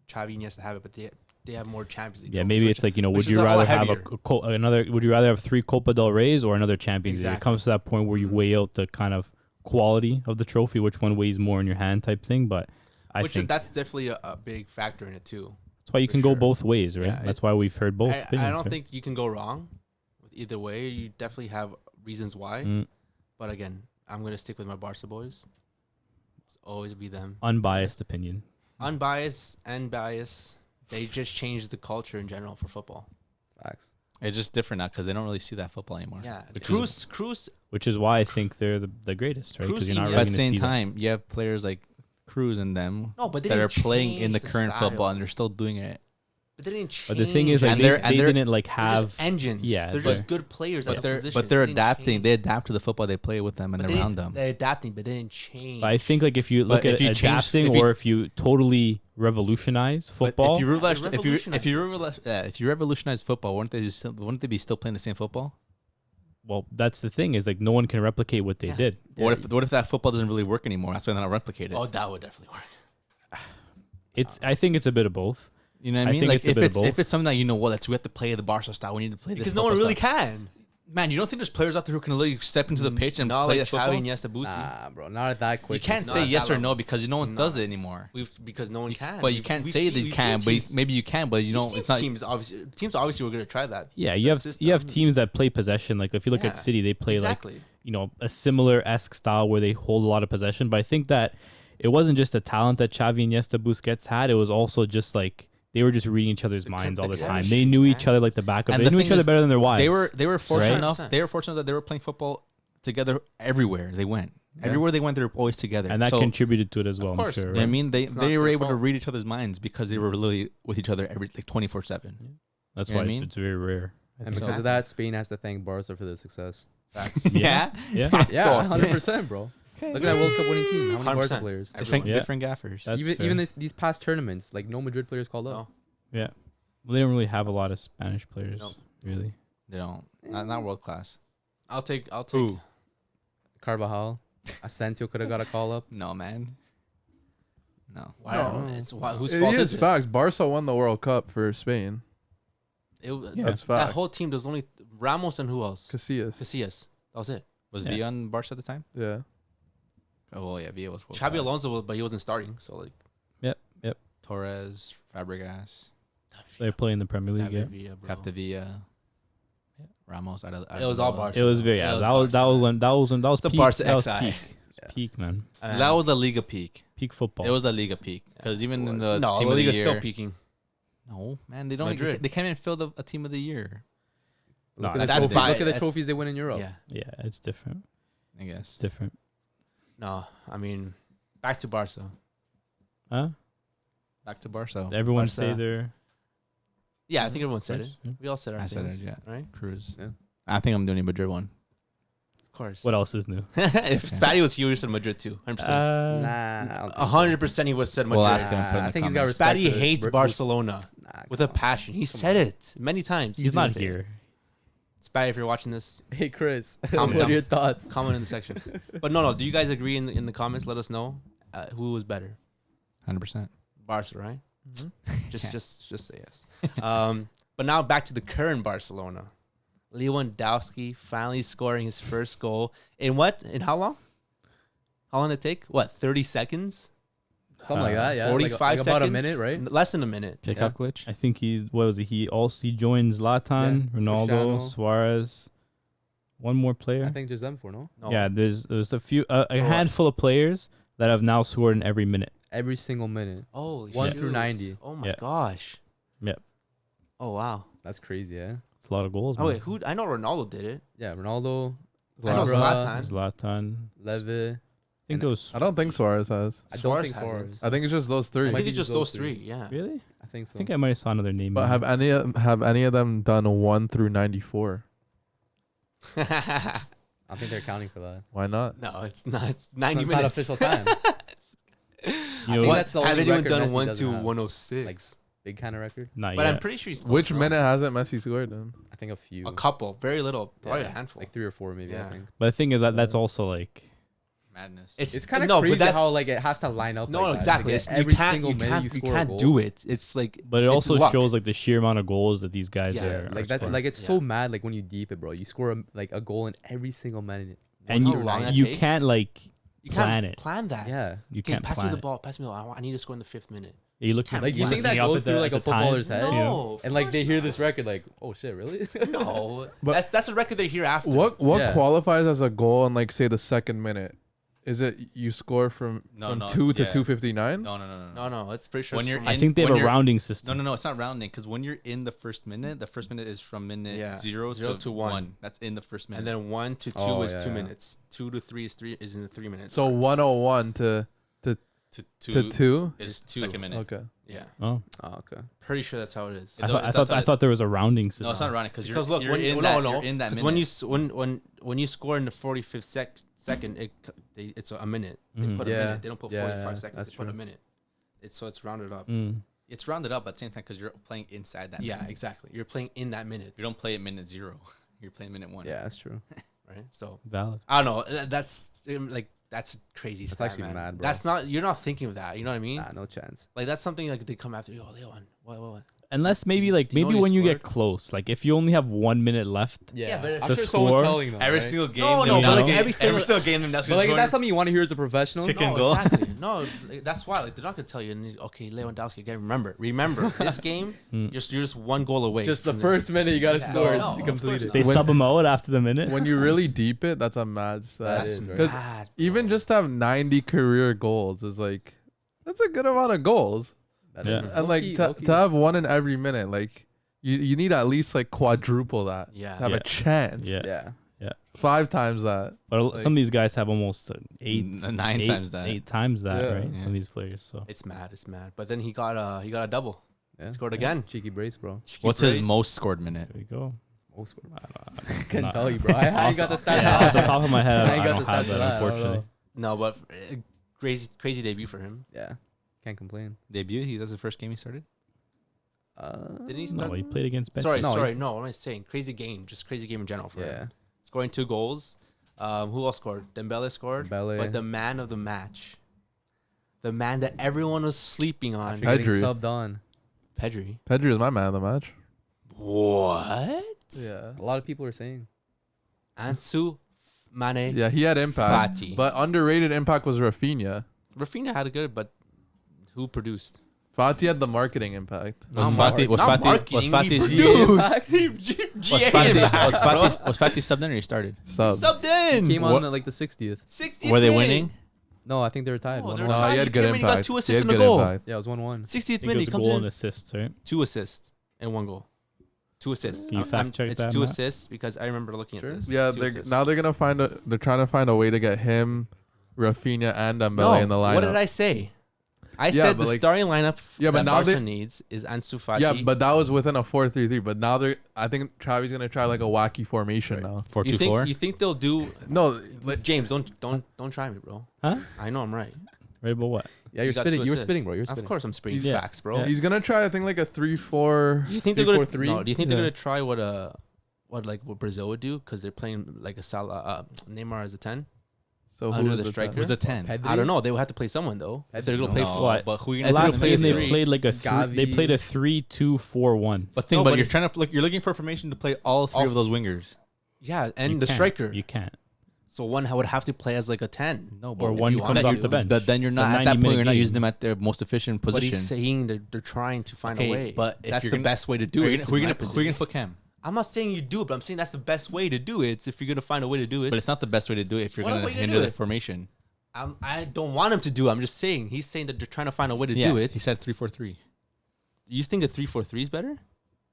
Xavi Iniesta have it, but they have more Champions League. yeah. trophies, Maybe which- it's like, you know, which would is you a lot rather have heavier. another? Would you rather have 3 Copa del Reys or another Champions League? It Exactly. comes to that point where you weigh out the kind of quality of the trophy, which one weighs more in your hand, type thing. But I think that's definitely a big factor in it too. that's why you for can go sure. both ways, right? Yeah, That's why we've heard both. I opinions, don't right? think you can go wrong with either way. You definitely have reasons why. Mm, But again, I'm gonna stick with my Barca boys. It's always be them. unbiased opinion. Unbiased and biased. They just changed the culture in general for football. Facts. It's just different now because they don't really see that football anymore. Yeah, Which is- Cruz. Which is why I think they're the greatest, right? Because Cruz you're not and really But at going the to same see that. time, you have players like Cruz and them No, but they that are didn't playing in the change current style. football and they're still doing it. But they didn't change. But the thing is, like, And they, they're- and they they're- didn't like they're just have. engines. yeah, they're but- just good players at But the they're positions. they're They didn't adapting. change. They adapt to the football they play with them and But they around didn't- them. They're adapting, but they didn't change. But I think like if you look But at if you change- adapting if you- or if you totally revolutionize But football, if you revolutionize revolutionize football, wouldn't they be still playing the same football? well, that's the thing is like no one can replicate what they Yeah. did. What if that football doesn't really work anymore? That's why they're not replicated. Oh, that would definitely work. I think it's a bit of both. You know what I I mean? think Like it's a bit of both. if it's something that you know, well, we have to play the Barca style. We need to play this Because no one football really style. can. Man, you don't think there's players out there who can literally step into the pitch and Not play like that football? Xavi, Iniesta, Busi. Nah, bro, not at that You quick. can't not say at yes that or no level. because no one No. does it anymore. Because no one can. But you can't say that you can. But maybe you can. But you know, it's not. Teams obviously were going to try that. Yeah, you have That's just, you have teams that play possession. Like if you look at Yeah, City, they play exactly. like you know a similar esque style where they hold a lot of possession. But I think that it wasn't just the talent that Xavi, Iniesta, Busquets had. It was also just like they were just reading each other's The minds chem- all the the time. chemistry, They knew each man. other like the back of. And They the knew thing each other is, better than their wives. They were fortunate Right? enough. They were fortunate that they were playing football together everywhere they went. Everywhere they went, they were always together. And that so, contributed to it as well, I'm course. sure. you know what I Right? mean, they It's not were their able to fault. read each other's minds because they were literally with each other every 24/7. That's You know why what I it's, mean? it's very rare. And because of that, Spain has to thank Barca for their success. Facts. Yeah. Yeah. Yeah, 100%, bro. Okay. Look at that World Cup winning team. How many 100%. Barca players? Different, Yeah. different gaffers. That's Even fair. even these past tournaments, like no Madrid players called up. No. Yeah. Well, they don't really have a lot of Spanish players, No. really. They don't. Not world class. I'll take. Who? Carvajal, Asensio could have got a call up. No, man. No. Wow. No. It's whose It fault is is it? facts. Barca won the World Cup for Spain. Yeah. That's That fact. whole team. There's only Ramos and who else? Casillas. Casillas. That was it. Was Yeah. Villa on Barca at the time? Yeah. Oh, well, yeah. Villa was world Xabi class. Alonso, was, but he wasn't starting. So like. Torres, Fabregas, They play in the Premier League, yeah. David Villa, bro. Capdevilla, Yeah. Ramos. It was all Barca. It was very, Yeah, yeah. it That was Barca. when that was It's a peak. Barca That was XI. peak. Yeah. Peak, man. That was the Liga peak. Peak football. It was a Liga peak because even in the no, team La of the Liga's year, still peaking. no man, they don't. Madrid. They can't even fill a team of the year. No, Look at the that's trophies- fine. Look at the That's- trophies they win in Europe. Yeah. yeah, it's different. I It's guess. different. No, I mean, back to Barca. Huh? Back to Barca. Everyone Barca. say their Yeah, I think everyone said it. Yeah. We all said our I said things, it, yeah. right? Cruz. Yeah. I think I'm doing a Madrid one. Of course. What else is new? If Spatty was here, he would have said Madrid too. 100%. Nah, I don't think so. 100% he would have said Madrid. We'll ask him. Put in I the think he's got comments. respect. Spatty for hates Bur- Barcelona Nah, with come a on. passion. He said it many times. He's gonna not say it. here. Spatty, if you're watching this, Hey Chris, Calm what down. are your thoughts? comment in the section. But no, do you guys agree in the comments? Let us know who was better. 100%. Barca, right? Just Yeah. just say yes. But now back to the current Barcelona. Lewandowski finally scoring his first goal in what? In how long? How long did it take? What? 30 seconds? Something like that. Yeah, 45 like seconds? about a minute, right? Less than a minute. Kickoff glitch. I think what was it? He joined Zlatan, Yeah, Ronaldo, Cristiano. Suarez. One more player. I think just them four, no? No. Yeah, there's a few a what? handful of players that have now scored in every minute. Every single minute. Holy 1 shoot. through 90. Oh my Yeah. gosh. Yep. Oh wow. That's crazy, yeah. It's a lot of goals. Oh man. wait, who? I know Ronaldo did it. Yeah, Ronaldo, I know Zlatan, Zlatan. Zlatan. Leve. I think it was I don't think Suarez has. I don't Suarez think hasn't. Suarez. I think it's just those I three. Might think be it's just just those those three. three. Yeah. really. I think so. I think I might have saw another name. But in have there. any of them done 1 through 94? I don't think they're counting for that. Why not? No, it's not. It's 90 It's not minutes. official time. You know, think What? that's the Have only anyone record done Messi 1 doesn't to have. 106? Like, big kind of record. not but yet. I'm pretty sure he's close, Which no? minute hasn't Messi scored in? I think a few. A couple, very little, probably Yeah, a handful. Like 3 or 4 maybe, Yeah. I think. But the thing is that that's also like Madness. It's kind of no, crazy but that's how like it has to line up. no, like that. exactly. Like, It's, every you can't, single you minute can't, you you score a can't goal. do it. It's like, but it it's also luck. shows like the sheer amount of goals that these guys Yeah, are Like that, scoring. like it's Yeah. so mad. Like when you deep it, bro, you score a goal in every single minute. and how you long that you takes? can't like you plan can't it. plan that. Yeah, You Okay, can't pass me plan the it. ball. Pass me the ball. I need to score in the 5th minute. You look Can't like you plan think it. that looking up goes at the- through like at a the time. footballer's head, No, of and like they course hear not. this record, like, oh shit, really? No, But- that's a record they hear after. What Yeah. qualifies as a goal in like say the second minute? Is it you score from No, from no, 2 to yeah. 2:59? No. No, it's pretty sure. When it's you're from- I think they have when a you're- rounding system. No, it's not rounding because when you're in the first minute is from minute Yeah. 0 0 to to 1. one. That's in the first minute. and then 1 to 2 Oh, is yeah, 2 yeah. minutes. 2 to 3 is in the 3 minutes. So 101 to to 2. is two. second minute. Okay. yeah, Oh, Oh, okay. pretty sure that's how it is. It's I a- thought that's- I thought there was a rounding system. No, it's not rounding because Because look, you're when in no, that no, you're in that because minute. when you score in the 45th second, it's a minute. They Mhm. put a Yeah. minute. They don't put Yeah, 45 yeah, seconds. that's They put a true. minute. It's rounded up. Mm. It's rounded up at the same time because you're playing inside that. Yeah, minute. exactly. You're playing in that minute, You don't play at minute 0. You're playing minute 1. Yeah, that's true. right? So Valid. I don't know. That's crazy. That's stat, actually man. mad, bro. That's not. You're not thinking of that. You know what I mean? Nah, no chance. Like that's something like they come after you. Oh, Leon, what? Unless maybe like Do you know maybe he when you get scored? close, like if you only have 1 minute left. Yeah, but I'm the sure score- someone's telling them. Every right? single game. No, they no, announce but like game- every single- game. They announce But like, scoring. that's something you want to hear as a professional. Kick No, and goal. exactly. No, like, that's why. Like they're not gonna tell you. Okay, Lewandowski again. Remember this game. Mm. You're just 1 goal away. Just the from first minute you gotta Yeah. score No, to of complete course it. not. They When- sub him out after the minute. When you really deep it, that's a mad stat. That That's is, right. 'Cause mad. Even just to have 90 career goals is like that's a good amount of goals. That Yeah. is. And like Low-key, to low-key. have one in every minute, like you need at least like quadruple that Yeah. to have Yeah. a chance. yeah. Yeah. Yeah. 5 times that. But some of these guys have almost nine times that. 8 times that, Yeah. right? Yeah. Some of these players. So It's mad. It's mad. But then he got a double. Yeah. Scored again. Cheeky brace, bro. Cheeky What's his brace. most scored minute? there we go. Most scored. I Couldn't not- tell you, bro. I ain't got the stats. Off the top of my head, I ain't I got don't the have stats for that, that. I don't unfortunately. know. No, but crazy debut for him. Yeah, can't complain. Debut? That's the first game he started? Didn't he No, start? he played against Ben. Sorry, No, No, what am I saying? Crazy game. Just crazy game in general for Yeah, him. Scoring 2 goals. Who else scored? Dembele scored. Dembele. But the man of the match, the man that everyone was sleeping on, after getting Pedri. subbed on. Pedri. Pedri is my man of the match. What? Yeah, a lot of people are saying. Ansu Mane. Yeah, he had impact. Fati. But underrated impact was Rafinha. Rafinha had a good, but who produced? Fati had the marketing impact. Was Not Fati was not Fati marketing, was he Fati produced. was Fati subbed in or he started? Sub. Subbed in. Came What- on like the 60th. 60th Were they minute. winning? No, I think they were tied. No, 1-1. they're No, tied. he He had good came in, he got impact. 2 He assists had and a good goal. impact. Yeah, it was 1-1. 60th I minute, think he it was a comes goal in. and assist, right? 2 assists and 1 goal. 2 assists. Can you fact check it's that, 2 Matt? assists because I remember looking Sure. at this. Yeah, It's 2 assists. they're gonna find they're trying to find a way to get him, Rafinha, and Dembele No, in the lineup. what did I say? I Yeah, said but the like- starting lineup Yeah, but that now Barca they- needs is Ansu Fati. Yeah, but that was within a 4-3-3. But now I think Travi's gonna try like a wacky formation now. 4-2-4. you think they'll do? No, James, don't try me, bro. Huh? I know I'm right. Right, but what? Yeah, you're got spitting. 2 You were assists. spitting, bro. You were spitting. Of course, I'm spitting Yeah. facts, bro. Yeah. he's gonna try. I think like a 3-4. Do you think they're gonna 3-4-3? No, do you think they're Yeah. gonna try what Brazil would do? Because they're playing like a Neymar as a 10. So Under who the is striker? Who's a 10? Pedri? I don't know. They would have to play someone though. If they're gonna play, No. What? But who you If gonna they're Last play game they three. played like a they Gavi. played a 3-2-4-1. But think No, about but it, you're if- trying to you're looking for formation to play all 3 All of those wingers. yeah, and You the can't. striker. You can't. So one would have to play as like a 10. No, Or if one you comes wanted off to. the bench. Then you're It's a not at that point. 90-minute You're not game. using them at their most efficient But position. he's saying they're trying to find Okay, a way. but if that's you're the gonna- best way to do Who are it. you gonna put Cam? I'm not saying you do it, but I'm saying that's the best way to do it. If you're gonna find a way to do it, But it's not the best way to do it if you're What gonna way to hinder do the it? formation. I don't want him to do it. I'm just saying he's saying that they're trying to find a way to do it. He said 3-4-3. You think a 3-4-3 is better?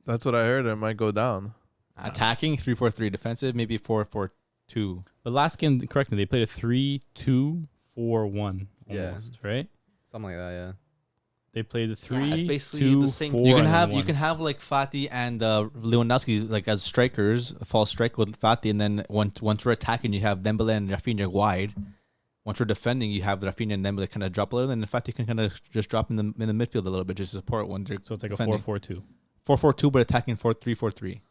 That's what I heard. It might go down. I don't know. Attacking 3-4-3, defensive maybe 4-4-2. The last game, correct me, they played a 3-2-4-1. Yeah. Almost, right? Something like that. Yeah. They played the Yeah, it's 3, basically 2, the same 4, thing. You can and have 1. like Fati and Lewandowski like as strikers, a false strike with Fati, and then once we're attacking, you have Dembele and Rafinha wide. Once we're defending, you have Rafinha and Dembele kind of drop a little, and then Fati can kind of just drop in the midfield a little bit just to support when they're So it's like defending. a 4-4-2. 4-4-2, but attacking 4-3-4-3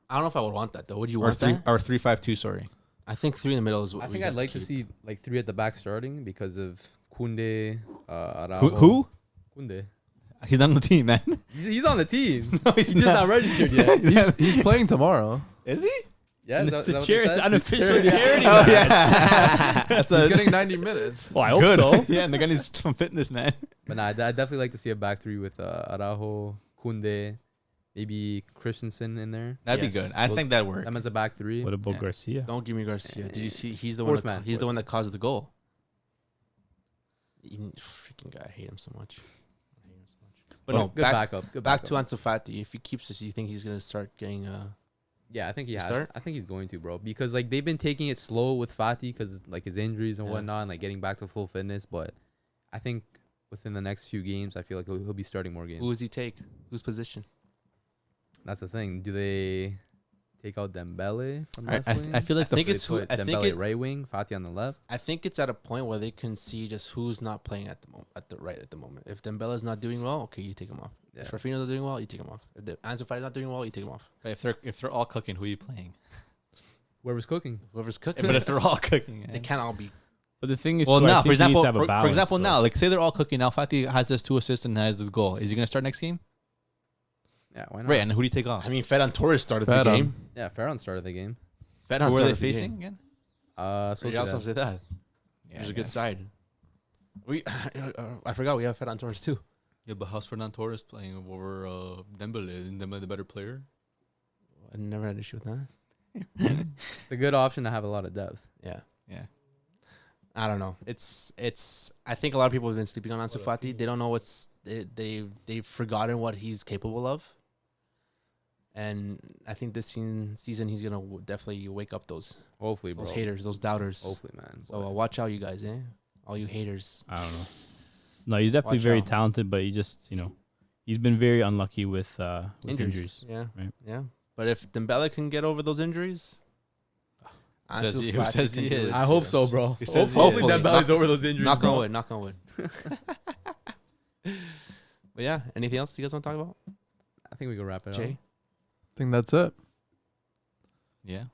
I don't know if I would want that though. Would you or want that? 3-5-2. Sorry. I think 3 in the middle is what I we think got I'd like to keep. see like 3 at the back starting because of Kunde, Araujo. Who? Kunde. He's not on the team, man. He's on the team. No, He's just not registered yet. He's playing tomorrow. Is he? Yeah, It's a charity. It's unofficial charity. Oh match. yeah. That's He's a getting 90 minutes. Well, I hope good. so. Yeah, and the guy needs some fitness, man. But nah, I'd definitely like to see a back 3 with Araujo, Kunde, maybe Christensen in there. That'd Yes. be good. I Those- think that'd work. Them as a back 3. What about Yeah. Garcia? Don't give me Garcia. Did you see? He's the Fourth one. man. He's the one that caused the goal. Freaking guy, I hate him so much. But no, good back backup. Good back backup. to Ansu Fati. If he keeps this, you think he's gonna start getting Yeah, I think he has. Start? I think he's going to, bro, because like they've been taking it slow with Fati because like his injuries and Yeah. whatnot, and like getting back to full fitness. But I think within the next few games, I feel like he'll be starting more games. Who does he take? Whose position? That's the thing. Do they take out Dembele from I- left I- wing? I feel like I think They it's who- put I think Dembele it- right wing, Fati on the left. I think it's at a point where they can see just who's not playing at the moment, at the right at the moment. If Dembele's not doing well, okay, you take him off. Yeah. If Rafinha's not doing well, you take him off. If Ansu Fati's not doing well, you take him off. If they're all cooking, who are you playing? Whoever's cooking. Whoever's cooking, But if they're all cooking, they can't all be. But the thing is, well, too, I now think for you need example, to have a for balance, example, though. now like say they're all cooking. Now Fati has this 2 assists and has this goal. Is he gonna start next game? Yeah, why not? Right, and who do you take off? I mean, Ferran Torres started the Ferran. game. Yeah, Ferran started the game. Ferran Who are they started the game. facing again? So you also Sociedad. say that. There's a good side. We, I forgot we have Ferran Torres too. Yeah, but how's Fernan Torres playing over Dembele? Isn't Dembele the better player? I never had an issue with that. It's a good option to have a lot of depth. Yeah. Yeah. I don't know. It's. I think a lot of people have been sleeping on Ansu Fati. They don't know they've forgotten what he's capable of. And I think this season he's gonna definitely wake up those Hopefully, bro. haters, those doubters. Hopefully, man. So watch out, you guys, all you haters. I don't know. No, he's definitely Watch very out. talented, but he just, he's been very unlucky with injuries. Yeah, Right. yeah. But if Dembele can get over those injuries, Says Ansu he- who Fati says can he do is? it. I hope so, bro. He says he Hopefully, is. Dembele's over those injuries. Knock bro. on wood. Knock on wood. But yeah, anything else you guys want to talk about? I think we can wrap it Jay? up. I think that's it. Yeah.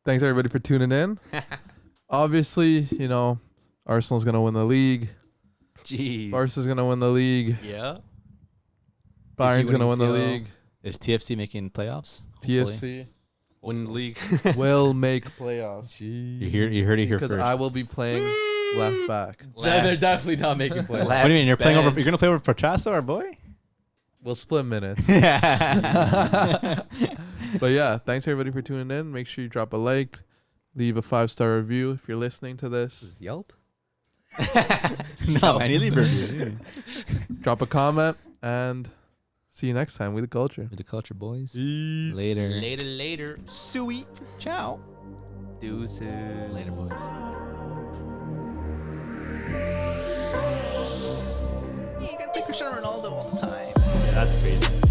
Thanks everybody for tuning in. Obviously, Arsenal's gonna win the league. Jeez. Barca's gonna win the league. Yeah. Bayern's gonna winning win the CL. league. Is TFC making playoffs? Hopefully. TFC Win the league. will make playoffs You heard it here because first. I will be playing left back. They're definitely not making playoffs. What do you mean? You're playing over? bench. You're gonna play over Prochaska, our boy? We'll split minutes. Yeah. But yeah, thanks everybody for tuning in. Make sure you drop a like, leave a 5-star review if you're listening to This this. is Yelp. No, man, you leave a review. Drop a comment and see you next time with the culture. With the culture, boys. Peace. Later. Later. Sweet. Ciao. Deuces. Later, boys. You gotta play Cristiano Ronaldo all the time. Yeah, that's crazy.